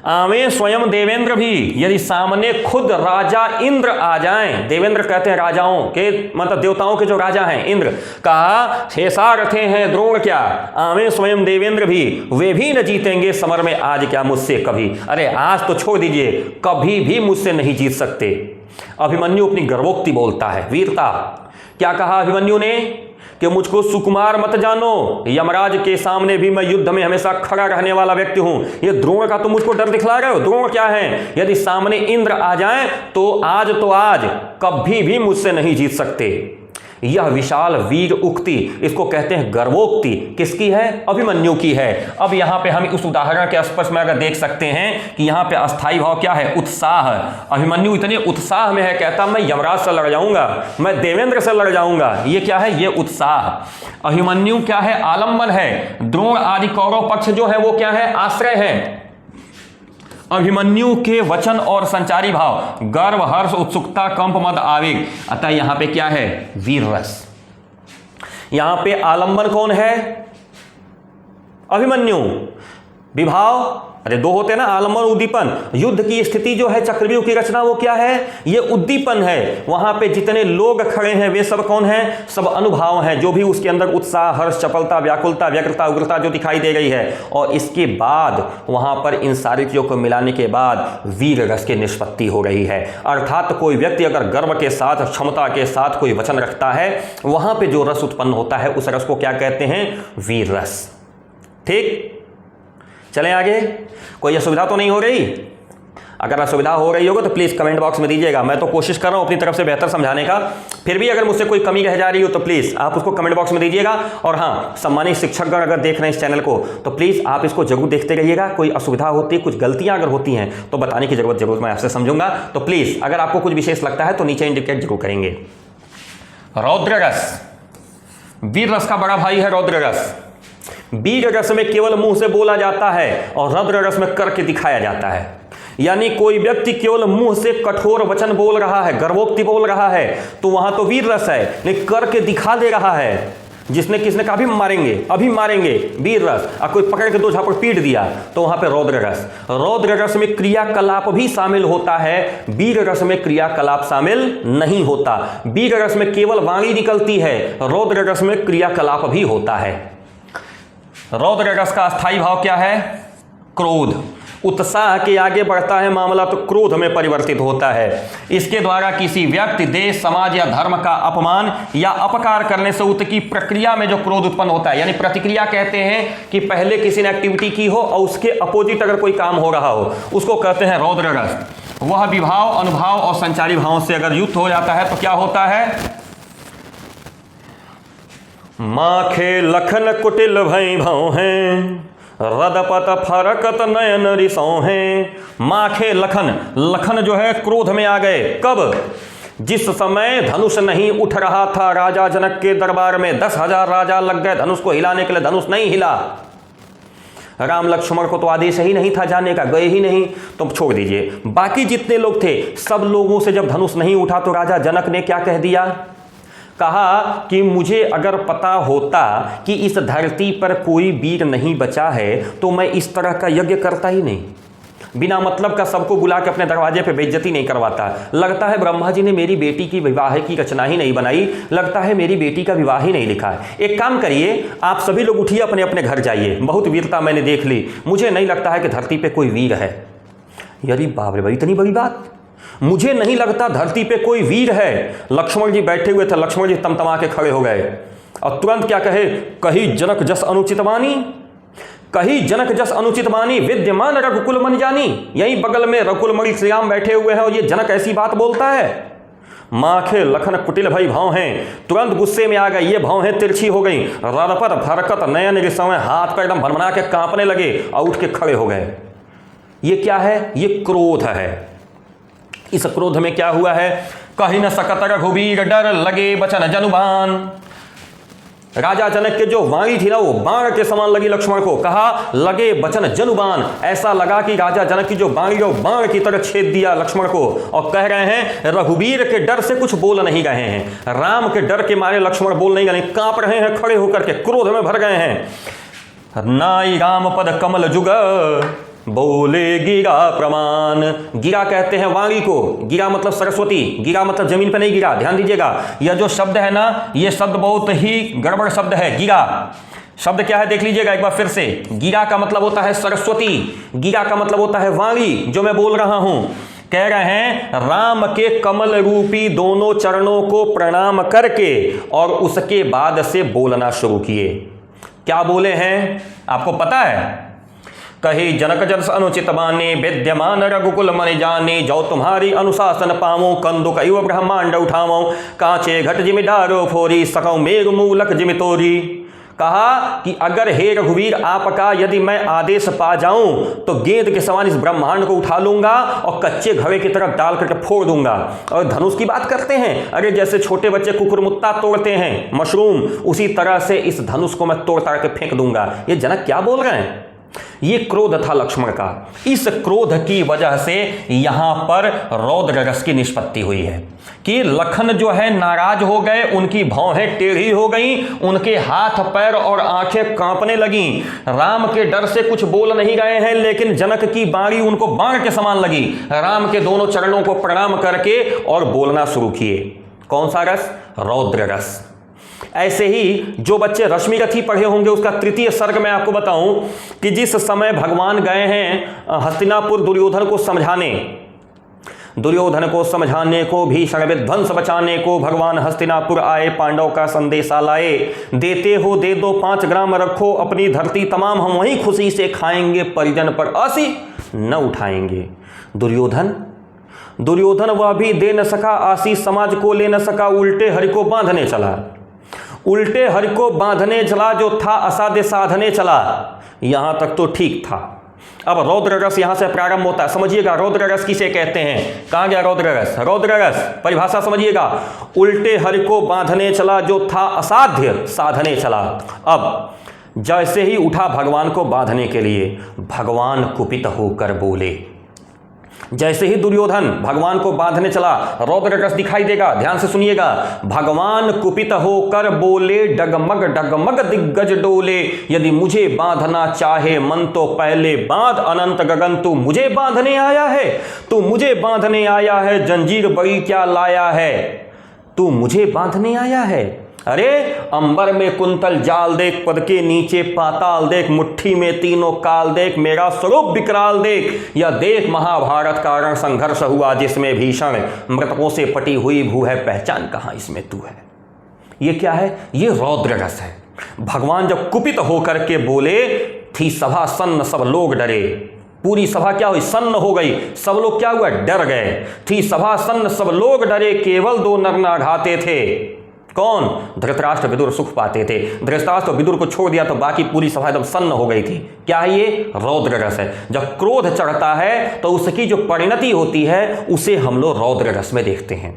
आवे स्वयं देवेंद्र भी, यदि सामने खुद राजा इंद्र आ जाएं, देवेंद्र कहते हैं राजाओं के मतलब देवताओं के जो राजा हैं इंद्र, कहा छे सारथे हैं द्रोण क्या, आवे स्वयं देवेंद्र भी, वे भी न जीतेंगे समर में आज क्या मुझसे कभी। अरे आज तो छोड़ दीजिए, कभी भी मुझसे नहीं जीत सकते। अभिमन्यु अपनी गर्वोक्ति बोलता है, वीरता। क्या कहा अभिमन्यु ने? कि मुझको सुकुमार मत जानो, यमराज के सामने भी मैं युद्ध में हमेशा खड़ा रहने वाला व्यक्ति हूं। ये द्रोण का तो मुझको डर दिखला रहे हो? द्रोण क्या है? यदि सामने इंद्र आ जाएं तो आज कभी भी मुझसे नहीं जीत सकते। यह विशाल वीर उक्ति, इसको कहते हैं गर्वोक्ति। किसकी है? अभिमन्यु की है। अब यहां पे हम उस उदाहरण के स्पर्श में अगर देख सकते हैं कि यहां पे अस्थाई भाव क्या है? उत्साह। अभिमन्यु इतने उत्साह में है, कहता मैं यमराज से लड़ जाऊंगा, मैं देवेंद्र से लड़ जाऊंगा। ये क्या है? ये उत्साह। अभिमन्यु क्या है? आलंबन है। द्रोण आदि कौरव पक्ष जो है वो क्या है? आश्रय है। अभिमन्यु के वचन और संचारी भाव, गर्व, हर्ष, उत्सुकता, कंप, मद, आवेग। अतः यहां पे क्या है? वीर रस। यहां पे आलंबन कौन है? अभिमन्यु। विभाव, अरे दो होते हैं ना, आलंबन उद्दीपन। युद्ध की स्थिति जो है, चक्रव्यूह की रचना, वो क्या है? ये उद्दीपन है। वहां पे जितने लोग खड़े हैं वे सब कौन हैं? सब अनुभाव हैं, जो भी उसके अंदर उत्साह, हर्ष, चपलता, व्याकुलता, व्यग्रता, उग्रता जो दिखाई दे रही है। और इसके बाद वहां पर इन सारी चीजों को मिलाने के बाद वीर रस की निष्पत्ति हो रही है। अर्थात कोई व्यक्ति अगर गर्व के साथ, क्षमता के साथ कोई वचन रखता है, वहां पर जो रस उत्पन्न होता है उस रस को क्या कहते हैं? वीर रस। ठीक, चलें आगे। कोई असुविधा तो नहीं हो रही? अगर असुविधा हो रही होगा तो प्लीज़ कमेंट बॉक्स में दीजिएगा। मैं तो कोशिश कर रहा हूँ अपनी तरफ से बेहतर समझाने का, फिर भी अगर मुझसे कोई कमी रह जा रही हो तो प्लीज़ आप उसको कमेंट बॉक्स में दीजिएगा। और हाँ, सम्मानित शिक्षकगण अगर देख रहे हैं इस चैनल को तो प्लीज़ आप इसको जरूर देखते रहिएगा। कोई असुविधा होती है, कुछ गलतियाँ अगर होती हैं तो बताने की जरूरत जरूर मैं आपसे समझूंगा। तो प्लीज़ अगर आपको कुछ विशेष लगता है तो नीचे इंडिकेट जरूर करेंगे। रौद्र रस, वीर रस का बड़ा भाई है रौद्र रस। वीर रस में केवल मुंह से बोला जाता है और रौद्र रस में करके दिखाया जाता है। यानी कोई व्यक्ति केवल मुंह से कठोर वचन बोल रहा है, गर्वोक्ति बोल रहा है, तो वहां तो वीर रस है, लेकिन करके दिखा दे रहा है। जिसने किसने कहा अभी मारेंगे वीर रस, और कोई पकड़ के दो झापड़ पीट दिया तो वहां पे रौद्र रस। रौद्र रस में क्रियाकलाप भी शामिल होता है, वीर रस में क्रियाकलाप शामिल नहीं होता। वीर रस में केवल वाणी निकलती है, रौद्र रस में क्रियाकलाप भी होता है। रौद्र रस का स्थायी भाव क्या है? क्रोध। उत्साह के आगे बढ़ता है मामला तो क्रोध में परिवर्तित होता है। इसके द्वारा किसी व्यक्ति, देश, समाज या धर्म का अपमान या अपकार करने से उसकी प्रक्रिया में जो क्रोध उत्पन्न होता है, यानी प्रतिक्रिया कहते हैं कि पहले किसी ने एक्टिविटी की हो और उसके अपोजिट अगर कोई काम हो रहा हो, उसको कहते हैं रौद्र रस। वह विभाव, अनुभाव और संचारी भावों से अगर युक्त हो जाता है तो क्या होता है? माखे लखन कुटिल भई भाव हैं, रदपत फरकत नयन रिसों हैं। माखे लखन, लखन जो है क्रोध में आ गए। कब? जिस समय धनुष नहीं उठ रहा था राजा जनक के दरबार में, 10,000 राजा लग गए धनुष को हिलाने के लिए, धनुष नहीं हिला। राम लक्ष्मण को तो आदेश ही नहीं था जाने का, गए ही नहीं, तो छोड़ दीजिए। बाकी जितने लोग थे सब लोगों से जब धनुष नहीं उठा तो राजा जनक ने क्या कह दिया? कहा कि मुझे अगर पता होता कि इस धरती पर कोई वीर नहीं बचा है तो मैं इस तरह का यज्ञ करता ही नहीं, बिना मतलब का सबको बुला के अपने दरवाजे पे बेइज्जती नहीं करवाता। लगता है ब्रह्मा जी ने मेरी बेटी की विवाह की रचना ही नहीं बनाई, लगता है मेरी बेटी का विवाह ही नहीं लिखा है। एक काम करिए, आप सभी लोग उठिए, अपने अपने घर जाइए, बहुत वीरता मैंने देख ली, मुझे नहीं लगता है कि धरती पे कोई वीर है। यारी बाप रे, इतनी बड़ी बात, मुझे नहीं लगता धरती पे कोई वीर है। लक्ष्मण जी बैठे हुए थे, लक्ष्मण जी तमतमा के खड़े हो गए और तुरंत क्या कहे? कही जनक जस अनुचित वाणी, कही जनक जस अनुचित वाणी, विद्यमान रघुकुल मन जानी। यहीं बगल में रघुकुल मणि श्री राम बैठे हुए हैं और ये जनक ऐसी बात बोलता है। माखे लखन कुटिल भई भाव हैं, तुरंत गुस्से में आ गए, ये भाव हैं तिरछी हो गई। रदपत फरकत नयन रिसों, हाथ पर एकदम भनभना के कांपने लगे और उठ के खड़े हो गए। ये क्या है? ये क्रोध है। इस क्रोध में क्या हुआ है? कही न सकत रघुवीर, डर लगे बचन जनुबान। राजा जनक के जो वाणी थी ना, वो बाण के समान लगी लक्ष्मण को। कहा लगे बचन जनुबान, ऐसा लगा कि राजा जनक की जो वाणी वो बाण की तरह छेद दिया लक्ष्मण को। और कह रहे हैं रघुवीर के डर से कुछ बोल नहीं रहे हैं, राम के डर के मारे लक्ष्मण बोल नहीं गए, कांप रहे हैं खड़े होकर के, क्रोध में भर गए हैं। नाई राम पद कमल जुग, बोले गिरा प्रमाण। गिरा कहते हैं वाणी को, गिरा मतलब सरस्वती, गिरा मतलब जमीन पर नहीं गिरा। ध्यान दीजिएगा, यह जो शब्द है ना, यह शब्द बहुत ही गड़बड़ शब्द है। गिरा शब्द क्या है देख लीजिएगा एक बार फिर से। गिरा का मतलब होता है सरस्वती, गिरा का मतलब होता है वाणी, जो मैं बोल रहा हूं। कह रहे हैं राम के कमल रूपी दोनों चरणों को प्रणाम करके और उसके बाद से बोलना शुरू किए। क्या बोले हैं आपको पता है? कही जनक जस अनुचित माने, विद्यमान रघुकुल मन जाने। जो तुम्हारी अनुशासन पावो, कंदुक युव ब्रह्मांड उठावो। कांचे घट जिमि डारो फोरी, सकौ मेरु मूलक जिमि तोरी। कहा कि अगर हे रघुवीर आपका यदि मैं आदेश पा जाऊं तो गेंद के समान इस ब्रह्मांड को उठा लूंगा और कच्चे घड़े की तरफ डाल करके फोड़ दूंगा। और धनुष की बात करते हैं, अरे जैसे छोटे बच्चे कुकुरमुत्ता तोड़ते हैं मशरूम, उसी तरह से इस धनुष को मैं तोड़ ताड़ के फेंक दूंगा। ये जनक क्या बोल रहे हैं? ये क्रोध था लक्ष्मण का। इस क्रोध की वजह से यहां पर रौद्र रस की निष्पत्ति हुई है कि लखन जो है नाराज हो गए, उनकी भौहें टेढ़ी हो गई, उनके हाथ पैर और आंखें कांपने लगीं। राम के डर से कुछ बोल नहीं रहे हैं, लेकिन जनक की बाणी उनको बाण के समान लगी। राम के दोनों चरणों को प्रणाम करके और बोलना शुरू किए। कौन सा रस? रौद्र रस। ऐसे ही जो बच्चे रश्मि रथी पढ़े होंगे, उसका तृतीय सर्ग मैं आपको बताऊं कि जिस समय भगवान गए हैं हस्तिनापुर दुर्योधन को समझाने को, भीषण विध्वंस बचाने को भगवान हस्तिनापुर आए, पांडव का संदेशा लाए। देते हो दे दो 5 ग्राम रखो, अपनी धरती तमाम हम वहीं खुशी से खाएंगे, परिजन पर आसी न उठाएंगे। दुर्योधन वह भी दे न सका आशीष, समाज को ले न सका, उल्टे हरि को बांधने चला। उल्टे हरि को बांधने चला, जो था असाध्य साधने चला। यहां तक तो ठीक था, अब रौद्र रस यहां से प्रारंभ होता है। समझिएगा रौद्र रस किसे कहते हैं। कहां गया रौद्र रस? रौद्र रस परिभाषा समझिएगा, उल्टे हरि को बांधने चला, जो था असाध्य साधने चला। अब जैसे ही उठा भगवान को बांधने के लिए, भगवान कुपित होकर बोले। जैसे ही दुर्योधन भगवान को बांधने चला, रौद्र रस दिखाई देगा। ध्यान से सुनिएगा, भगवान कुपित होकर बोले, डगमग डगमग दिग्गज डोले, यदि मुझे बांधना चाहे मन तो पहले बांध, अनंत गगन तू मुझे बांधने आया है, तू मुझे बांधने आया है, जंजीर बड़ी क्या लाया है, तू मुझे बांधने आया है। अरे अंबर में कुंतल जाल देख, पद के नीचे पाताल देख, मुट्ठी में तीनों काल देख, मेरा स्वरूप विकराल देख, या देख महाभारत का रण संघर्ष हुआ, जिसमें भीषण मृतकों से पटी हुई भू है, पहचान कहां इसमें तू है। ये क्या है? ये रौद्र रस है। भगवान जब कुपित होकर के बोले, थी सभा सन्न, सब लोग डरे। पूरी सभा क्या हुई? सन्न हो गई। सब लोग क्या हुआ? डर गए। थी सभा सन्न, सब लोग डरे, केवल दो नर ना घाते थे। कौन? धृतराष्ट्र विदुर सुख पाते थे। धृतराष्ट्र विदुर को छोड़ दिया तो बाकी पूरी सभा एकदम सन्न हो गई थी। क्या है ये? रौद्र रस है। जब क्रोध चढ़ता है तो उसकी जो परिणति होती है उसे हम लोग रौद्र रस में देखते हैं।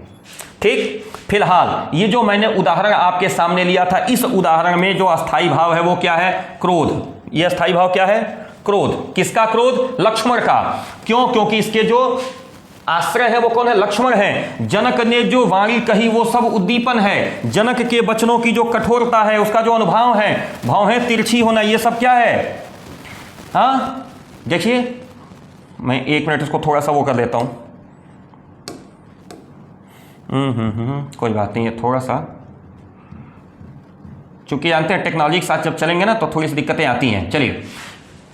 ठीक, फिलहाल ये जो मैंने उदाहरण आपके सामने लिया था, इस उदाहरण में जो अस्थाई भाव है वो क्या है? क्रोध। ये अस्थाई भाव क्या है? क्रोध। किसका क्रोध? लक्ष्मण का। क्यों? क्योंकि इसके जो आश्रय है वो कौन है? लक्ष्मण है। जनक ने जो वाणी कही वो सब उद्दीपन है। जनक के वचनों की जो कठोरता है, उसका जो अनुभाव है, भाव है तिरछी होना, ये सब क्या है? हाँ देखिए, मैं 1 मिनट इसको थोड़ा सा वो कर देता हूं। कोई बात नहीं है, थोड़ा सा, चूंकि जानते हैं टेक्नोलॉजी के साथ जब चलेंगे ना तो थोड़ी सी दिक्कतें आती हैं। चलिए,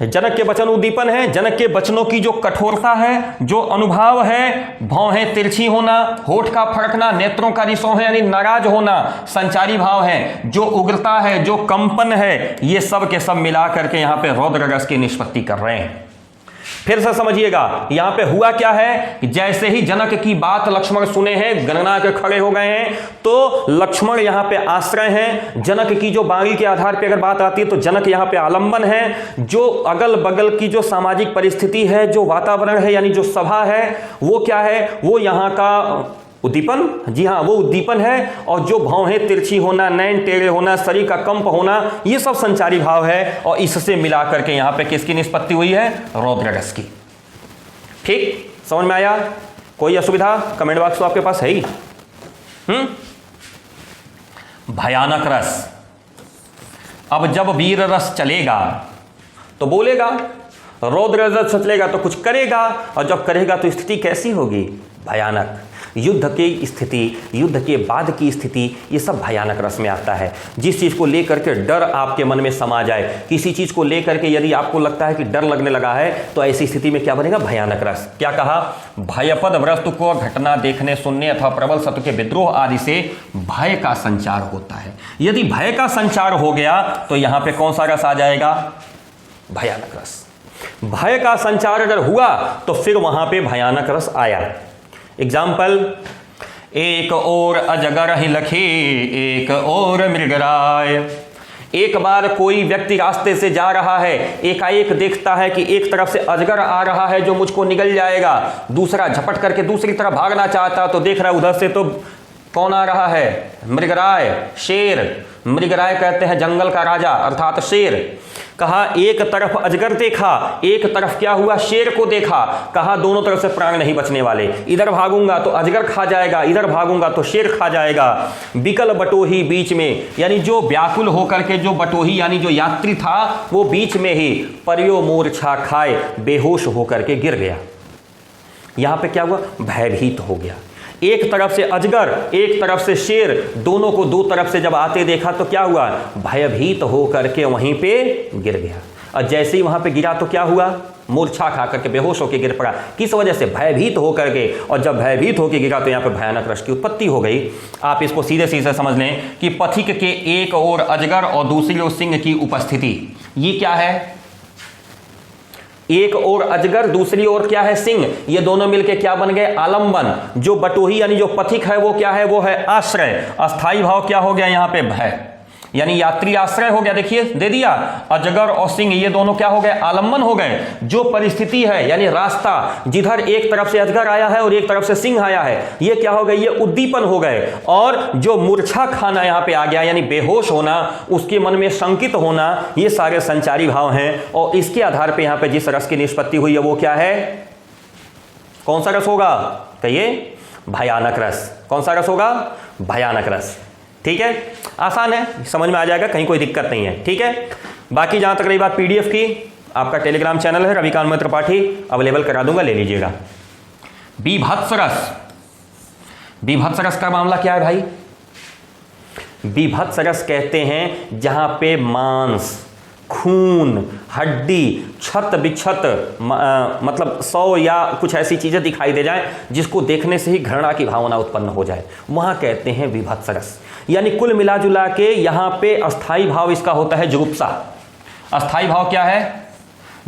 जनक के वचन उद्दीपन है, जनक के वचनों की जो कठोरता है, जो अनुभाव है, भाव है तिरछी होना, होठ का फड़कना, नेत्रों का रिसों है यानी नाराज होना, संचारी भाव है, जो उग्रता है, जो कंपन है, ये सब के सब मिला करके यहां पे रौद्र रस की निष्पत्ति कर रहे हैं। फिर से समझिएगा, यहां पे हुआ क्या है कि जैसे ही जनक की बात लक्ष्मण सुने हैं, गणना के खड़े हो गए हैं, तो लक्ष्मण यहां पे आश्रय हैं। जनक की जो वाणी के आधार पे अगर बात आती है तो जनक यहां पे आलंबन है। जो अगल बगल की जो सामाजिक परिस्थिति है, जो वातावरण है, यानी जो सभा है, वो क्या है? वो यहां का उद्दीपन। जी हाँ, वो उद्दीपन है। और जो भाव है तिरछी होना, नैन टेढ़े होना, शरीर का कंप होना, ये सब संचारी भाव है। और इससे मिला करके यहां पे किसकी निष्पत्ति हुई है? रौद्र रस की। ठीक, समझ में आया? कोई असुविधा? कमेंट बॉक्स तो आपके पास है ही। भयानक रस। अब जब वीर रस चलेगा तो बोलेगा, रौद्र रस चलेगा तो कुछ करेगा, और जब करेगा तो स्थिति कैसी होगी? भयानक। युद्ध की स्थिति, युद्ध के बाद की स्थिति, ये सब भयानक रस में आता है। जिस चीज़ को लेकर के डर आपके मन में समा जाए, किसी चीज़ को लेकर के यदि आपको लगता है कि डर लगने लगा है, तो ऐसी स्थिति में क्या बनेगा? भयानक रस। क्या कहा? भयपद वस्तु को घटना देखने सुनने अथवा प्रबल शत्रु के विद्रोह आदि से भय का संचार होता है। यदि भय का संचार हो गया तो यहां पे कौन सा रस आ जाएगा? भयानक रस। भय का संचार अगर हुआ तो फिर वहां पे भयानक रस आया। एग्जाम्पल, एक और अजगर ही लखे, एक और मृगराय। एक बार कोई व्यक्ति रास्ते से जा रहा है, एकाएक देखता है कि एक तरफ से अजगर आ रहा है जो मुझको निगल जाएगा। दूसरा झपट करके दूसरी तरफ भागना चाहता तो देख रहा है उधर से तो कौन आ रहा है? मृगराय, शेर। मृगराय कहते हैं जंगल का राजा अर्थात शेर। कहा एक तरफ अजगर देखा, एक तरफ क्या हुआ? शेर को देखा। कहा दोनों तरफ से प्राण नहीं बचने वाले, इधर भागूंगा तो अजगर खा जाएगा, इधर भागूंगा तो शेर खा जाएगा। बिकल बटोही बीच में, यानी जो व्याकुल होकर के जो बटोही यानी जो यात्री था वो बीच में ही परियो मूर्छा खाए बेहोश होकर के गिर गया। यहां पे क्या हुआ? भयभीत हो गया। एक तरफ से अजगर, एक तरफ से शेर, दोनों को दो तरफ से जब आते देखा तो क्या हुआ? भयभीत होकर के वहीं पे गिर गया। और जैसे ही वहां पे गिरा तो क्या हुआ? मूर्छा खा करके बेहोश होकर गिर पड़ा। किस वजह से? भयभीत होकर के। और जब भयभीत होकर गिरा तो यहाँ पे भयानक रस की उत्पत्ति हो गई। आप इसको सीधे सीधे समझ लें कि पथिक के एक ओर अजगर और दूसरी ओर सिंह की उपस्थिति। ये क्या है? एक ओर अजगर, दूसरी ओर क्या है? सिंह। ये दोनों मिलके क्या बन गए? आलंबन। जो बटोही यानी जो पथिक है वो क्या है? वो है आश्रय। अस्थाई भाव क्या हो गया यहाँ पे? भय। यानी यात्री आश्रय हो गया, देखिए दे दिया। अजगर और सिंह ये दोनों क्या हो गए, आलम्बन हो गए। जो परिस्थिति है यानी रास्ता, जिधर एक तरफ से अजगर आया है और एक तरफ से सिंह आया है, ये क्या हो गए, ये उद्दीपन हो गए। और जो मूर्छा खाना यहां पे आ गया यानी बेहोश होना, उसके मन में शंकित होना, ये सारे संचारी भाव हैं। और इसके आधार पर यहां पर जिस रस की निष्पत्ति हुई है वो क्या है, कौन सा रस होगा, कहिए, भयानक रस। कौन सा रस होगा, भयानक रस। ठीक है, आसान है, समझ में आ जाएगा, कहीं कोई दिक्कत नहीं है। ठीक है, बाकी जहां तक रही बात पीडीएफ की, आपका टेलीग्राम चैनल है रविकांत मित्र पाठी, अवेलेबल करा दूंगा, ले लीजिएगा। बीभत्स रस, बीभत्स रस का मामला क्या है भाई, बीभत्स रस कहते हैं जहां पे मांस, खून, हड्डी, छत बिछत, मतलब 100 या कुछ ऐसी चीजें दिखाई दे जाए जिसको देखने से ही घृणा की भावना उत्पन्न हो जाए, वहां कहते हैं बीभत्स रस। यानी कुल मिला जुला के यहां पे अस्थाई भाव इसका होता है जुगुप्सा। अस्थाई भाव क्या है,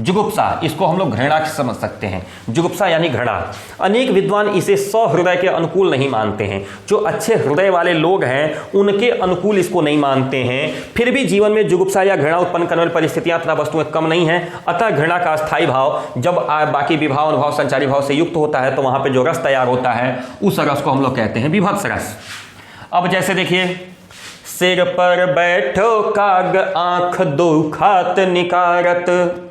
जुगुप्सा। इसको हम लोग घृणा समझ सकते हैं, जुगुप्सा यानी घृणा। अनेक विद्वान इसे सहृदय के अनुकूल नहीं मानते हैं। जो अच्छे हृदय वाले लोग हैं उनके अनुकूल इसको नहीं मानते हैं। फिर भी जीवन में जुगुप्सा या घृणा उत्पन्न करने वाली परिस्थितियां तथा वस्तुएं कम नहीं हैं। अतः घृणा का अस्थाई भाव जब बाकी विभाव, अनुभव, संचारी भाव से युक्त होता है तो वहां पर जो रस तैयार होता है उस रस को हम लोग कहते हैं बीभत्स रस। अब जैसे देखिए, सिर पर बैठो काग आंख दुखात निकारत,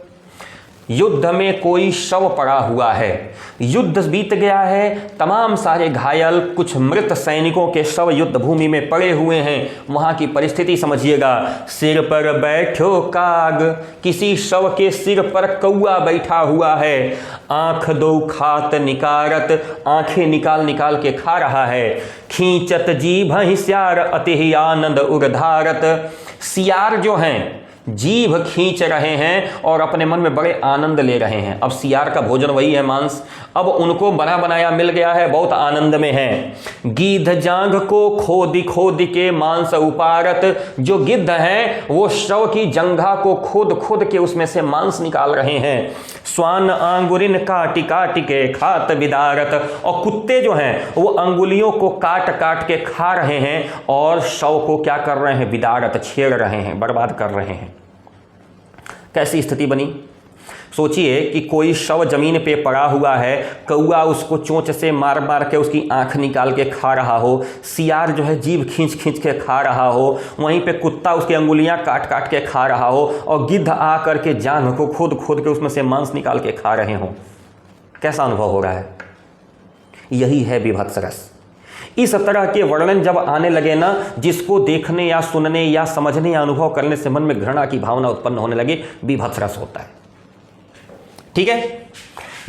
युद्ध में कोई शव पड़ा हुआ है, युद्ध बीत गया है, तमाम सारे घायल, कुछ मृत सैनिकों के शव युद्ध भूमि में पड़े हुए हैं। वहां की परिस्थिति समझिएगा, सिर पर बैठो काग, किसी शव के सिर पर कौआ बैठा हुआ है, आंख दो खात निकारत, आंखें निकाल निकाल के खा रहा है, खींचत जीभ सियार अति आनंद उर्धारत, सियार जो हैं जीभ खींच रहे हैं और अपने मन में बड़े आनंद ले रहे हैं। अब सियार का भोजन वही है मांस, अब उनको बना बनाया मिल गया है, बहुत आनंद में है। गिद्ध जांघ को खोद खोद के मांस उपारत, जो गिद्ध हैं वो शव की जंघा को खोद खोद के उसमें से मांस निकाल रहे हैं। स्वान आंगुरिन काटी काटी के खात विदारत, और कुत्ते जो हैं वो अंगुलियों को काट काट के खा रहे हैं और शव को क्या कर रहे हैं, विदारत, छेड़ रहे हैं, बर्बाद कर रहे हैं। कैसी स्थिति बनी, सोचिए कि कोई शव जमीन पे पड़ा हुआ है, कौआ उसको चोंच से मार मार के उसकी आंख निकाल के खा रहा हो, सियार जो है जीभ खींच खींच के खा रहा हो, वहीं पे कुत्ता उसकी अंगुलियां काट काट के खा रहा हो, और गिद्ध आ करके जांघ को खोद खोद के उसमें से मांस निकाल के खा रहे हो। कैसा अनुभव हो रहा है, यही है बीभत्स रस। इस तरह के वर्णन जब आने लगे ना, जिसको देखने या सुनने या समझने या अनुभव करने से मन में घृणा की भावना उत्पन्न होने लगे, बीभत्स रस होता है। ठीक है,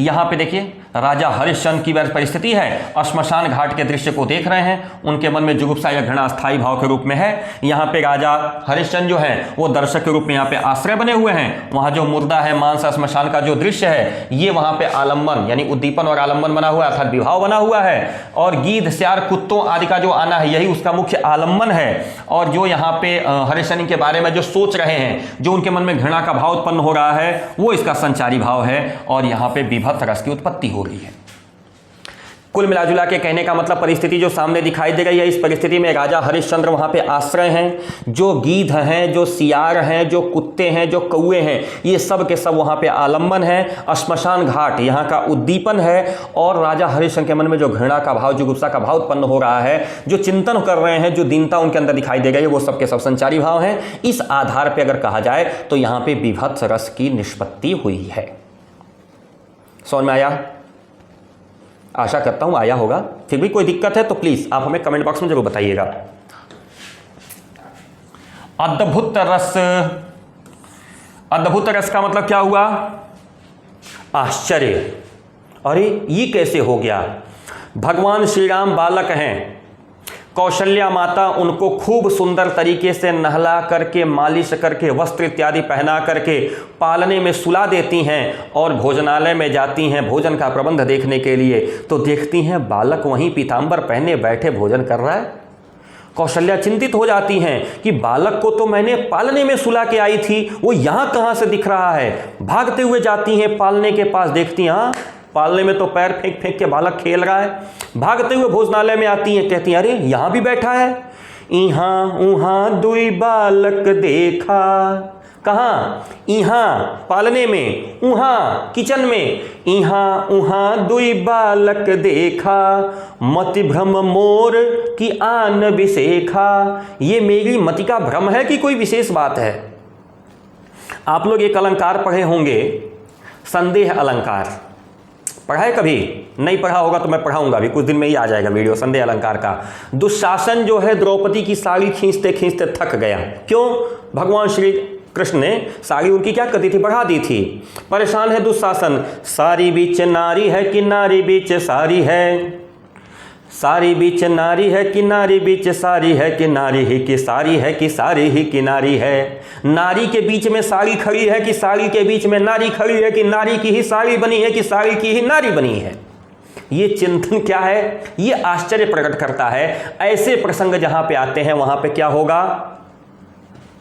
यहां पे देखिए राजा हरिश्चंद्र की परिस्थिति है, श्मशान घाट के दृश्य को देख रहे हैं, उनके मन में जुगुप्सा या घृणा स्थायी भाव के रूप में है। यहां पे राजा हरिश्चंद्र जो है वो दर्शक के रूप में यहां पे आश्रय बने हुए हैं। वहां जो मुर्दा है, मांस, श्मशान का जो दृश्य है, ये वहां पे आलम्बन यानी उद्दीपन और आलम्बन बना हुआ है, अर्थात विभाव बना हुआ है। और गिद्ध, सियार, कुत्तों आदि का जो आना है, यही उसका मुख्य आलम्बन है। और जो यहाँ पे हरिश्चंद्र के बारे में जो सोच रहे हैं, जो उनके मन में घृणा का भाव उत्पन्न हो रहा है, वो इसका संचारी भाव है, और यहाँ पे बीभत्स रस की उत्पत्ति हो रही है। कुल मिलाजुला के कहने का मतलब परिस्थिति जो सामने दिखाई दे रही है, इस परिस्थिति में राजा हरिश्चंद्र वहां पे आश्रय हैं, जो गिद्ध हैं, जो सियार हैं, जो कुत्ते हैं, जो कौए हैं, ये सब के सब वहां पे आलम्बन है। श्मशान घाट यहाँ का उद्दीपन है, और राजा हरिश्चंद्र के मन में जो घृणा का भाव, जुगुप्सा का भाव उत्पन्न हो रहा है, जो चिंतन कर रहे हैं, जो दीनता उनके अंदर दिखाई दे रही है, वो सबके सब संचारी भाव हैं। इस आधार पर अगर कहा जाए तो यहाँ पे बीभत्स रस की निष्पत्ति हुई है। समझ में आया? आशा करता हूं आया होगा। फिर भी कोई दिक्कत है तो प्लीज आप हमें कमेंट बॉक्स में जरूर बताइएगा। अद्भुत रस, अद्भुत रस का मतलब क्या हुआ, आश्चर्य। अरे ये कैसे हो गया, भगवान श्री राम बालक हैं, कौशल्या माता उनको खूब सुंदर तरीके से नहला करके, मालिश करके, वस्त्र इत्यादि पहना करके पालने में सुला देती हैं, और भोजनालय में जाती हैं भोजन का प्रबंध देखने के लिए, तो देखती हैं बालक वहीं पीतांबर पहने बैठे भोजन कर रहा है। कौशल्या चिंतित हो जाती हैं कि बालक को तो मैंने पालने में सुला के आई थी, वो यहाँ कहाँ से दिख रहा है। भागते हुए जाती हैं पालने के पास, देखती हैं हाँ पालने में तो पैर फेंक फेंक के बालक खेल रहा है। भागते हुए भोजनालय में आती हैं, कहती हैं अरे यहाँ भी बैठा है, इहाँ उहाँ दुई बालक देखा। कहाँ? इहाँ पालने में, उहाँ किचन में। इहाँ उहाँ दुई बालक देखा, मति भ्रम मोर की आन विशेखा। ये मेरी मति का भ्रम है कि कोई विशेष बात है? आप लोग एक अलंकार पढ़े होंगे, संदेह अलंकार। पढ़ा है कभी? नहीं पढ़ा होगा तो मैं पढ़ाऊंगा, अभी कुछ दिन में ही आ जाएगा वीडियो संदेह अलंकार का। दुशासन जो है द्रौपदी की साड़ी खींचते खींचते थक गया। क्यों? भगवान श्री कृष्ण ने साड़ी उनकी क्या कर दी थी? बढ़ा दी थी। परेशान है दुशासन, सारी बीच नारी है कि नारी बीच सारी है, सारी बीच नारी है कि नारी बीच सारी है, कि नारी ही की सारी है कि सारी ही की नारी है। नारी के बीच में साड़ी खड़ी है कि साड़ी के बीच में नारी खड़ी है, कि नारी की ही साड़ी बनी है कि साड़ी की ही नारी बनी है। ये चिंतन क्या है? ये आश्चर्य प्रकट करता है। ऐसे प्रसंग जहां पे आते हैं वहां पे क्या होगा?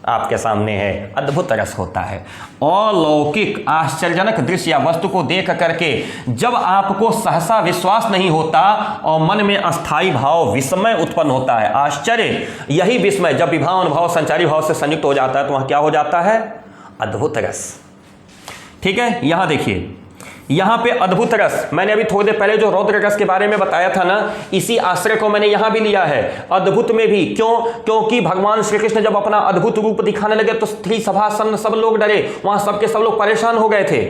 आपके सामने है, अद्भुत रस होता है। अलौकिक आश्चर्यजनक दृश्य या वस्तु को देख करके जब आपको सहसा विश्वास नहीं होता और मन में अस्थाई भाव विस्मय उत्पन्न होता है, आश्चर्य, यही विस्मय जब विभावन भाव संचारी भाव से संयुक्त हो जाता है तो वहां क्या हो जाता है? अद्भुत रस। ठीक है, यहां देखिए, यहां पे अद्भुत रस, मैंने अभी थोड़ी देर पहले जो रौद्र रस के बारे में बताया था ना, इसी आश्रय को मैंने यहां भी लिया है, अद्भुत में भी। क्यों? क्योंकि भगवान श्री कृष्ण जब अपना अद्भुत रूप दिखाने लगे तो स्त्री सभा सब लोग डरे, वहां सबके सब लोग परेशान हो गए थे।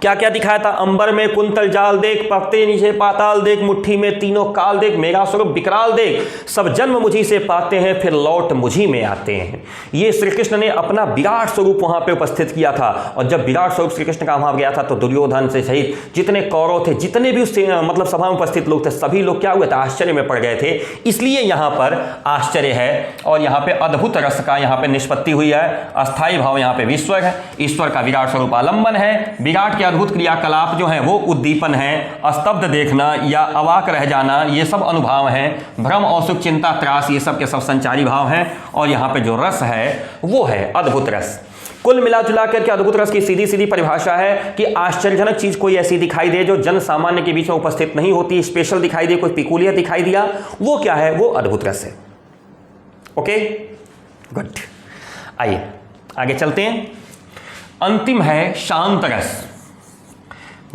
क्या क्या दिखाया था? अंबर में कुंतल जाल देख, पकते नीचे पाताल देख, मुट्ठी में तीनों काल देख, मेरा स्वरूप विकराल देख, सब जन्म मुझी से पाते हैं फिर लौट मुझी में आते हैं। ये श्री कृष्ण ने अपना विराट स्वरूप वहां पे उपस्थित किया था। और जब विराट स्वरूप श्री कृष्ण का वहां गया था तो दुर्योधन से सहित जितने कौरव थे, जितने भी उससे मतलब सभा में उपस्थित लोग थे, सभी लोग क्या हुए थे? आश्चर्य में पड़ गए थे। इसलिए यहाँ पर आश्चर्य है और यहाँ पे अद्भुत रस का यहाँ पे निष्पत्ति हुई है। अस्थाई भाव यहाँ पे ईश्वर है, ईश्वर का विराट स्वरूप आलंबन है, विराट के अद्भुत क्रियाकलाप जो हैं वो उद्दीपन है, स्तब्ध देखना या अवाक रह जाना ये सब अनुभाव हैं, भ्रम और सुख चिंता त्रास ये सब के सब संचारी भाव हैं। और यहाँ पे जो रस है वो है अद्भुत रस। कुल मिला जुला करके अद्भुत रस की सीधी सीधी परिभाषा है कि आश्चर्यजनक चीज कोई ऐसी दिखाई दे जो जन सामान्य के बीच में उपस्थित नहीं होती, स्पेशल दिखाई दे, कोई पिकूलियर दिखाई दिया, वो क्या है? वो अद्भुत रस है। Okay, good. आइए आगे चलते हैं। अंतिम है शांत रस,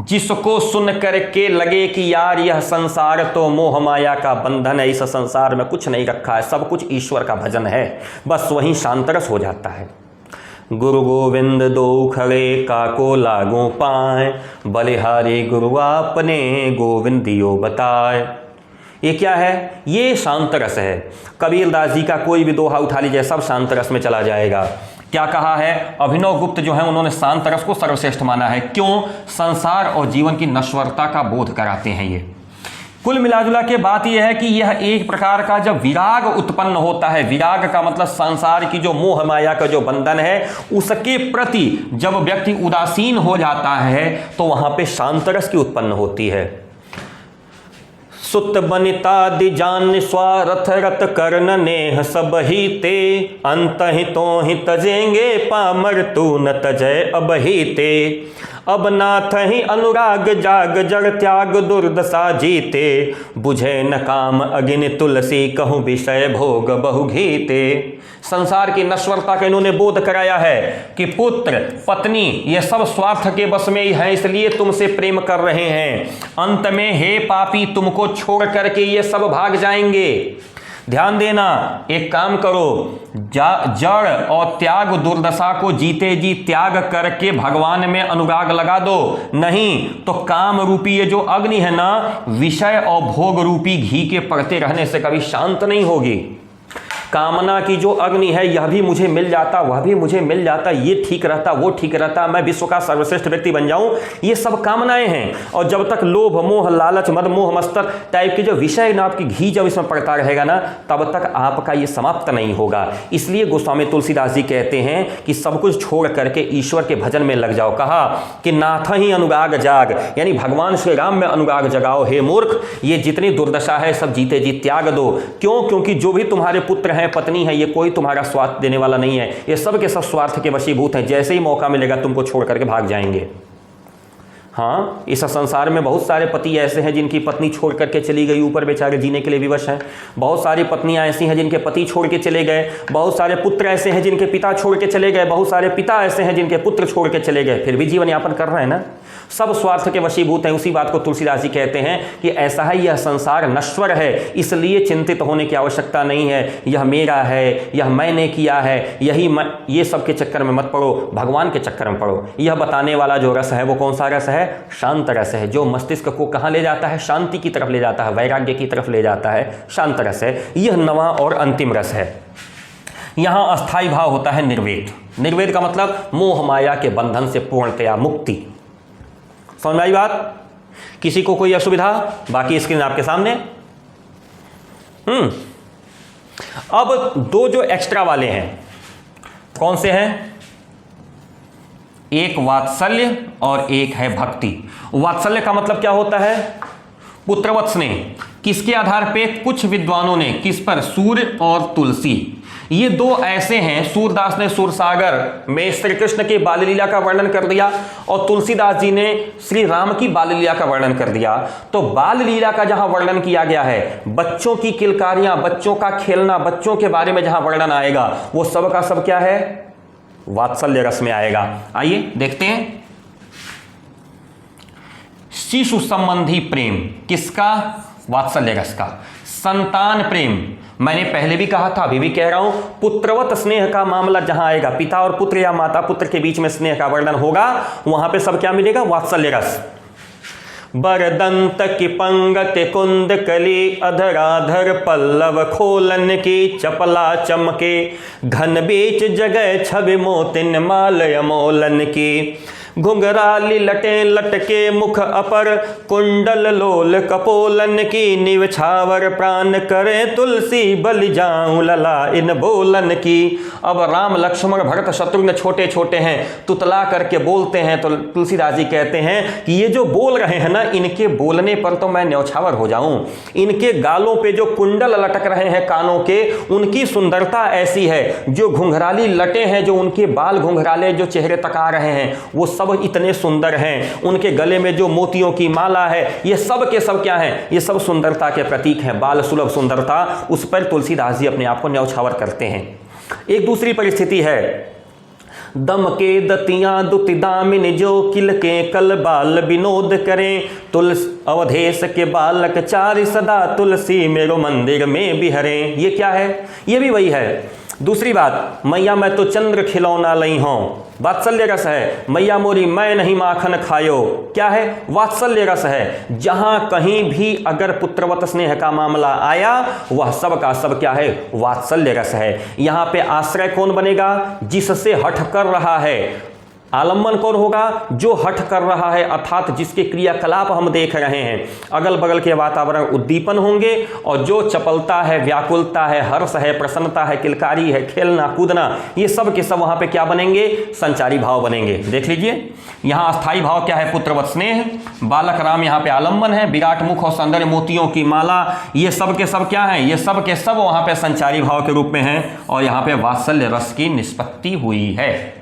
जिसको सुन करके लगे कि यार यह संसार तो मोह माया का बंधन है, इस संसार में कुछ नहीं रखा है, सब कुछ ईश्वर का भजन है, बस वहीं शांत रस हो जाता है। गुरु गोविंद दो खड़े काको लागो पाए, बलिहारी गुरु आपने गोविंद दियो बताए। ये क्या है? ये शांत रस है। कबीरदास जी का कोई भी दोहा उठा लीजिए, सब शांत रस में चला जाएगा। क्या कहा है? अभिनव गुप्त जो है उन्होंने शांत रस को सर्वश्रेष्ठ माना है। क्यों? संसार और जीवन की नश्वरता का बोध कराते हैं ये। कुल मिलाजुला के बात यह है कि यह एक प्रकार का जब विराग उत्पन्न होता है, विराग का मतलब संसार की जो मोह माया का जो बंधन है उसके प्रति जब व्यक्ति उदासीन हो जाता है तो वहां पे शांत रस की उत्पन्न होती है। सुत बनिता दिजान स्वार्थ रत कर्ण नेह सब ही ते, अंत ही तो ही तजेंगे पामर तू न तजय अब ही ते। अब नाथ ही अनुराग जाग जड़ त्याग दुर्दशा जीते, बुझे न काम अग्नि तुलसी कहूँ विषय भोग बहु घीते। संसार की नश्वरता का इन्होंने बोध कराया है कि पुत्र पत्नी ये सब स्वार्थ के बस में ही है, इसलिए तुमसे प्रेम कर रहे हैं। अंत में हे पापी तुमको छोड़ करके ये सब भाग जाएंगे। ध्यान देना, एक काम करो, जड़ और त्याग दुर्दशा को जीते जी त्याग करके भगवान में अनुराग लगा दो, नहीं तो काम रूपी ये जो अग्नि है ना, विषय और भोग रूपी घी के पड़ते रहने से कभी शांत नहीं होगी। कामना की जो अग्नि है, यह भी मुझे मिल जाता, वह भी मुझे मिल जाता, ये ठीक रहता, वो ठीक रहता, मैं विश्व का सर्वश्रेष्ठ व्यक्ति बन जाऊं, ये सब कामनाएं हैं। और जब तक लोभ मोह लालच मद मोह मत्सर टाइप के जो विषय ना आपकी घी जब इसमें पड़ता रहेगा ना, तब तक आपका ये समाप्त नहीं होगा। इसलिए गोस्वामी तुलसीदास जी कहते हैं कि सब कुछ छोड़ करके ईश्वर के भजन में लग जाओ। कहा कि नाथ ही अनुराग जाग, यानी भगवान श्री राम में अनुराग जगाओ। हे मूर्ख, ये जितनी दुर्दशा है सब जीते जी त्याग दो। क्यों? क्योंकि जो भी तुम्हारे पुत्र हैं, पत्नी है, ये कोई तुम्हारा स्वार्थ देने वाला नहीं है, ये सब के सब स्वार्थ के वशीभूत हैं। जैसे ही मौका मिलेगा तुमको छोड़ करके भाग जाएंगे। हाँ, इस संसार में बहुत सारे पति ऐसे हैं जिनकी पत्नी छोड़ करके चली गई, ऊपर बेचारे जीने के लिए विवश हैं। बहुत सारी पत्नियां ऐसी हैं जिनके पति छोड़ के चले गए। बहुत सारे पुत्र ऐसे हैं जिनके पिता छोड़ के चले गए। बहुत सारे पिता ऐसे हैं जिनके पुत्र छोड़ के चले गए, फिर भी जीवन यापन कर रहे हैं ना। सब स्वार्थ के वशीभूत हैं। उसी बात को तुलसीदास जी कहते हैं कि ऐसा है, यह संसार नश्वर है, इसलिए चिंतित होने की आवश्यकता नहीं है। यह मेरा है, यह मैंने किया है, ये सब के चक्कर में मत पड़ो, भगवान के चक्कर में पड़ो। यह बताने वाला जो रस है वो कौन सा रस है? शांत रस है, जो मस्तिष्क को कहाँ ले जाता है? शांति की तरफ ले जाता है, वैराग्य की तरफ ले जाता है। शांत रस है, यह नवा और अंतिम रस है। यहाँ अस्थाई भाव होता है निर्वेद। निर्वेद का मतलब मोह माया के बंधन से पूर्णतया मुक्ति। समझ में आई बात? किसी को कोई असुविधा? बाकी स्क्रीन आपके सामने। अब दो जो एक्स्ट्रा वाले हैं, कौन से हैं? एक वात्सल्य और एक है भक्ति। वात्सल्य का मतलब क्या होता है? पुत्रवत स्नेह। किसके आधार पे? कुछ विद्वानों ने, किस पर? सूर्य और तुलसी। ये दो ऐसे हैं, सूरदास ने सूरसागर में श्री कृष्ण की बाल लीला का वर्णन कर दिया और तुलसीदास जी ने श्री राम की बाल लीला का वर्णन कर दिया। तो बाल लीला का जहां वर्णन किया गया है, बच्चों की किलकारियां, बच्चों का खेलना, बच्चों के बारे में जहां वर्णन आएगा, वो सब का सब क्या है? वात्सल्य रस में आएगा। आइए देखते हैं। शिशु संबंधी प्रेम किसका? वात्सल्य रस का। संतान प्रेम, मैंने पहले भी कहा था, अभी भी कह रहा हूं, पुत्रवत स्नेह का मामला जहां आएगा, पिता और पुत्र या माता पुत्र के बीच में स्नेह का वर्णन होगा, वहां पे सब क्या मिलेगा? वात्सल्य रस। बरदंत की पंगत कुंद कली, अधराधर पल्लव खोलन की, चपला चमके घन बीच जगह छवि मोतिन माल अमोलन की, घुंघराली लटे लटके मुख अपर, कुंडल लोल कपोलन की, निवछावर प्राण करे तुलसी, बलि जाऊं लला इन बोलन की। अब राम लक्ष्मण भरत शत्रुघ्न छोटे छोटे हैं, तुतला करके बोलते हैं, तो तुलसीदास जी कहते हैं कि ये जो बोल रहे हैं ना, इनके बोलने पर तो मैं न्यौछावर हो जाऊं। इनके गालों पे जो कुंडल लटक रहे हैं कानों के, उनकी सुंदरता ऐसी है। जो घुंघराली लटे हैं, जो उनके बाल घुंघराले जो चेहरे तक आ रहे हैं, वो सब इतने सुंदर हैं। उनके गले में जो मोतियों की माला है, ये सब के सब क्या हैं? ये सब सुंदरता के प्रतीक हैं। बाल सुलभ सुंदरता, उस पर तुलसीदास जी अपने आप को न्यौछावर करते हैं। एक दूसरी परिस्थिति है, दम के दतियां दुति दामिन, जो किल के कल बाल विनोद करें, तुलसी अवधेश के बालक चारि सदा, तुलसी मेरो मंदिर में बिहरें। ये क्या है? ये भी वही है। दूसरी बात, मैया मैं तो चंद्र खिलौना लई हूं, वात्सल्य रस है। मैया मोरी मैं नहीं माखन खायो, क्या है? वात्सल्य रस है। जहां कहीं भी अगर पुत्रवत स्नेह का मामला आया, वह सब का सब क्या है? वात्सल्य रस है। यहां पे आश्रय कौन बनेगा? जिससे हठ कर रहा है। आलम्बन कौन होगा? जो हठ कर रहा है, अर्थात जिसके क्रियाकलाप हम देख रहे हैं। अगल बगल के वातावरण उद्दीपन होंगे, और जो चपलता है, व्याकुलता है, हर्ष है, प्रसन्नता है, किलकारी है, खेलना कूदना, ये सब के सब वहां पे क्या बनेंगे? संचारी भाव बनेंगे। देख लीजिए, यहाँ अस्थाई भाव क्या है? पुत्रवत स्नेह। बालक राम यहाँ पे आलम्बन है, विराट मुख और सौंदर्य मोतियों की माला, ये सब के सब क्या है? ये सब के सब वहां पे संचारी भाव के रूप में है, और यहाँ पे वात्सल्य रस की निष्पत्ति हुई है।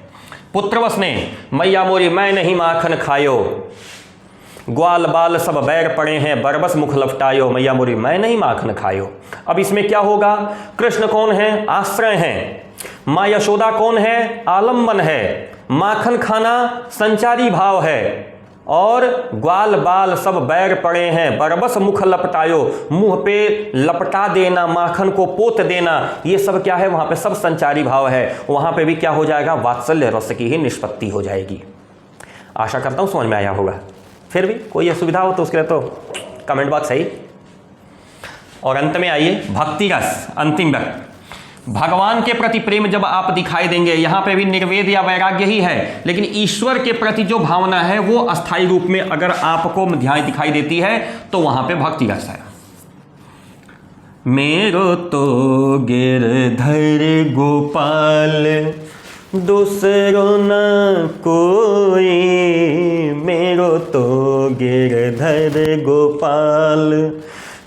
पुत्रवत स्नेह, मैया मोरी मैं नहीं माखन खायो, ग्वाल बाल सब बैर पड़े हैं, बरबस मुख लपटायो, मैया मोरी मैं नहीं माखन खायो। अब इसमें क्या होगा? कृष्ण कौन है? आश्रय हैं। माँ यशोदा कौन है? आलम्बन है। माखन खाना संचारी भाव है। और ग्वाल बाल सब बैर पड़े हैं, बरबस मुख लपटायो, मुंह पे लपटा देना, माखन को पोत देना, ये सब क्या है? वहां पे सब संचारी भाव है। वहां पे भी क्या हो जाएगा? वात्सल्य रस की ही निष्पत्ति हो जाएगी। आशा करता हूं समझ में आया होगा। फिर भी कोई असुविधा हो तो उसके लिए तो कमेंट बॉक्स है ही। और अंत में आइए भक्ति रस, अंतिम रस। भगवान के प्रति प्रेम जब आप दिखाई देंगे, यहां पे भी निर्वेद या वैराग्य ही है, लेकिन ईश्वर के प्रति जो भावना है वो अस्थायी रूप में अगर आपको ध्यान दिखाई देती है, तो वहां पे भक्ति रस है। मेरो तो गिरधर गोपाल, दूसरो न कोई, मेरो तो गिरधर गोपाल,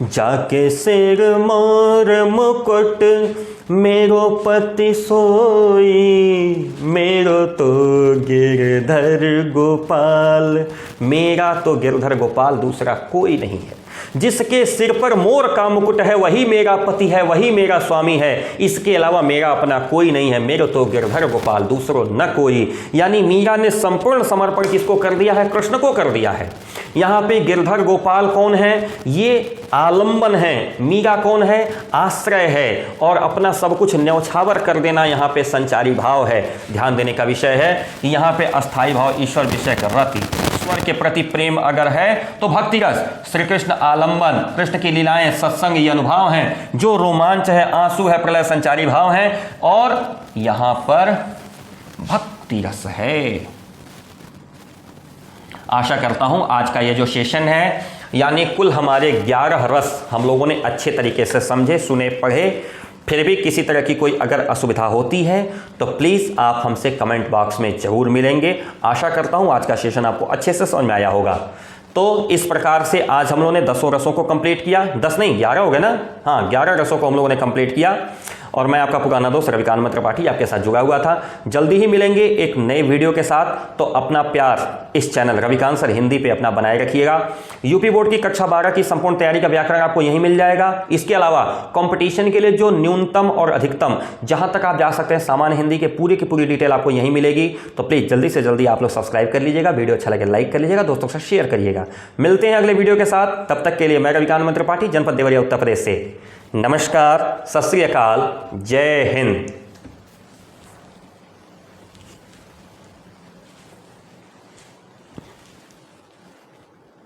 जाके सिर मोर मुकुट मेरो पति सोई, मेरो तो गिरधर गोपाल। मेरा तो गिरधर गोपाल दूसरा कोई नहीं है। जिसके सिर पर मोर का मुकुट है वही मेरा पति है, वही मेरा स्वामी है। इसके अलावा मेरा अपना कोई नहीं है। मेरे तो गिरधर गोपाल दूसरो न कोई। यानी मीरा ने संपूर्ण समर्पण किसको कर दिया है? कृष्ण को कर दिया है। यहाँ पे गिरधर गोपाल कौन है? ये आलंबन है। मीरा कौन है? आश्रय है। और अपना सब कुछ न्यौछावर कर देना यहाँ पे संचारी भाव है। ध्यान देने का विषय है कि यहाँ पे अस्थाई भाव ईश्वर विषय कर रति, ईश्वर के प्रति प्रेम अगर है तो भक्ति रस, श्री कृष्ण आलंबन, कृष्ण की लीलाएं, सत्संग ये अनुभाव हैं। जो रोमांच है, आंसू है, प्रलय संचारी भाव है। और यहां पर भक्ति रस है। आशा करता हूं आज का ये जो सेशन है, यानी कुल हमारे 11 रस हम लोगों ने अच्छे तरीके से समझे, सुने, पढ़े। फिर भी किसी तरह की कोई अगर असुविधा होती है तो प्लीज़ आप हमसे कमेंट बॉक्स में ज़रूर मिलेंगे। आशा करता हूँ आज का सेशन आपको अच्छे से समझ में आया होगा। तो इस प्रकार से आज हम लोगों ने 10 रसों को कंप्लीट किया। 10 नहीं, 11 हो गए ना? हाँ, 11 रसों को हम लोगों ने कंप्लीट किया। और मैं आपका पुराना दोस्त रविकांत त्रिपाठी आपके साथ जुड़ा हुआ था। जल्दी ही मिलेंगे एक नए वीडियो के साथ। तो अपना प्यार इस चैनल रविकांत सर हिंदी पे अपना बनाए रखिएगा। यूपी बोर्ड की कक्षा 12 की संपूर्ण तैयारी का व्याकरण आपको यहीं मिल जाएगा। इसके अलावा कंपटीशन के लिए जो न्यूनतम और अधिकतम जहां तक आप जा सकते हैं सामान्य हिंदी के पूरी की पूरी डिटेल आपको यहीं मिलेगी। तो प्लीज़ जल्दी से जल्दी आप लोग सब्सक्राइब कर लीजिएगा। वीडियो अच्छा लगे लाइक कर लीजिएगा, दोस्तों के साथ शेयर करिएगा। मिलते हैं अगले वीडियो के साथ। तब तक के लिए मैं रविकांत त्रिपाठी, जनपद देवरिया, उत्तर प्रदेश से नमस्कार, सत श्री अकाल, जय हिंद।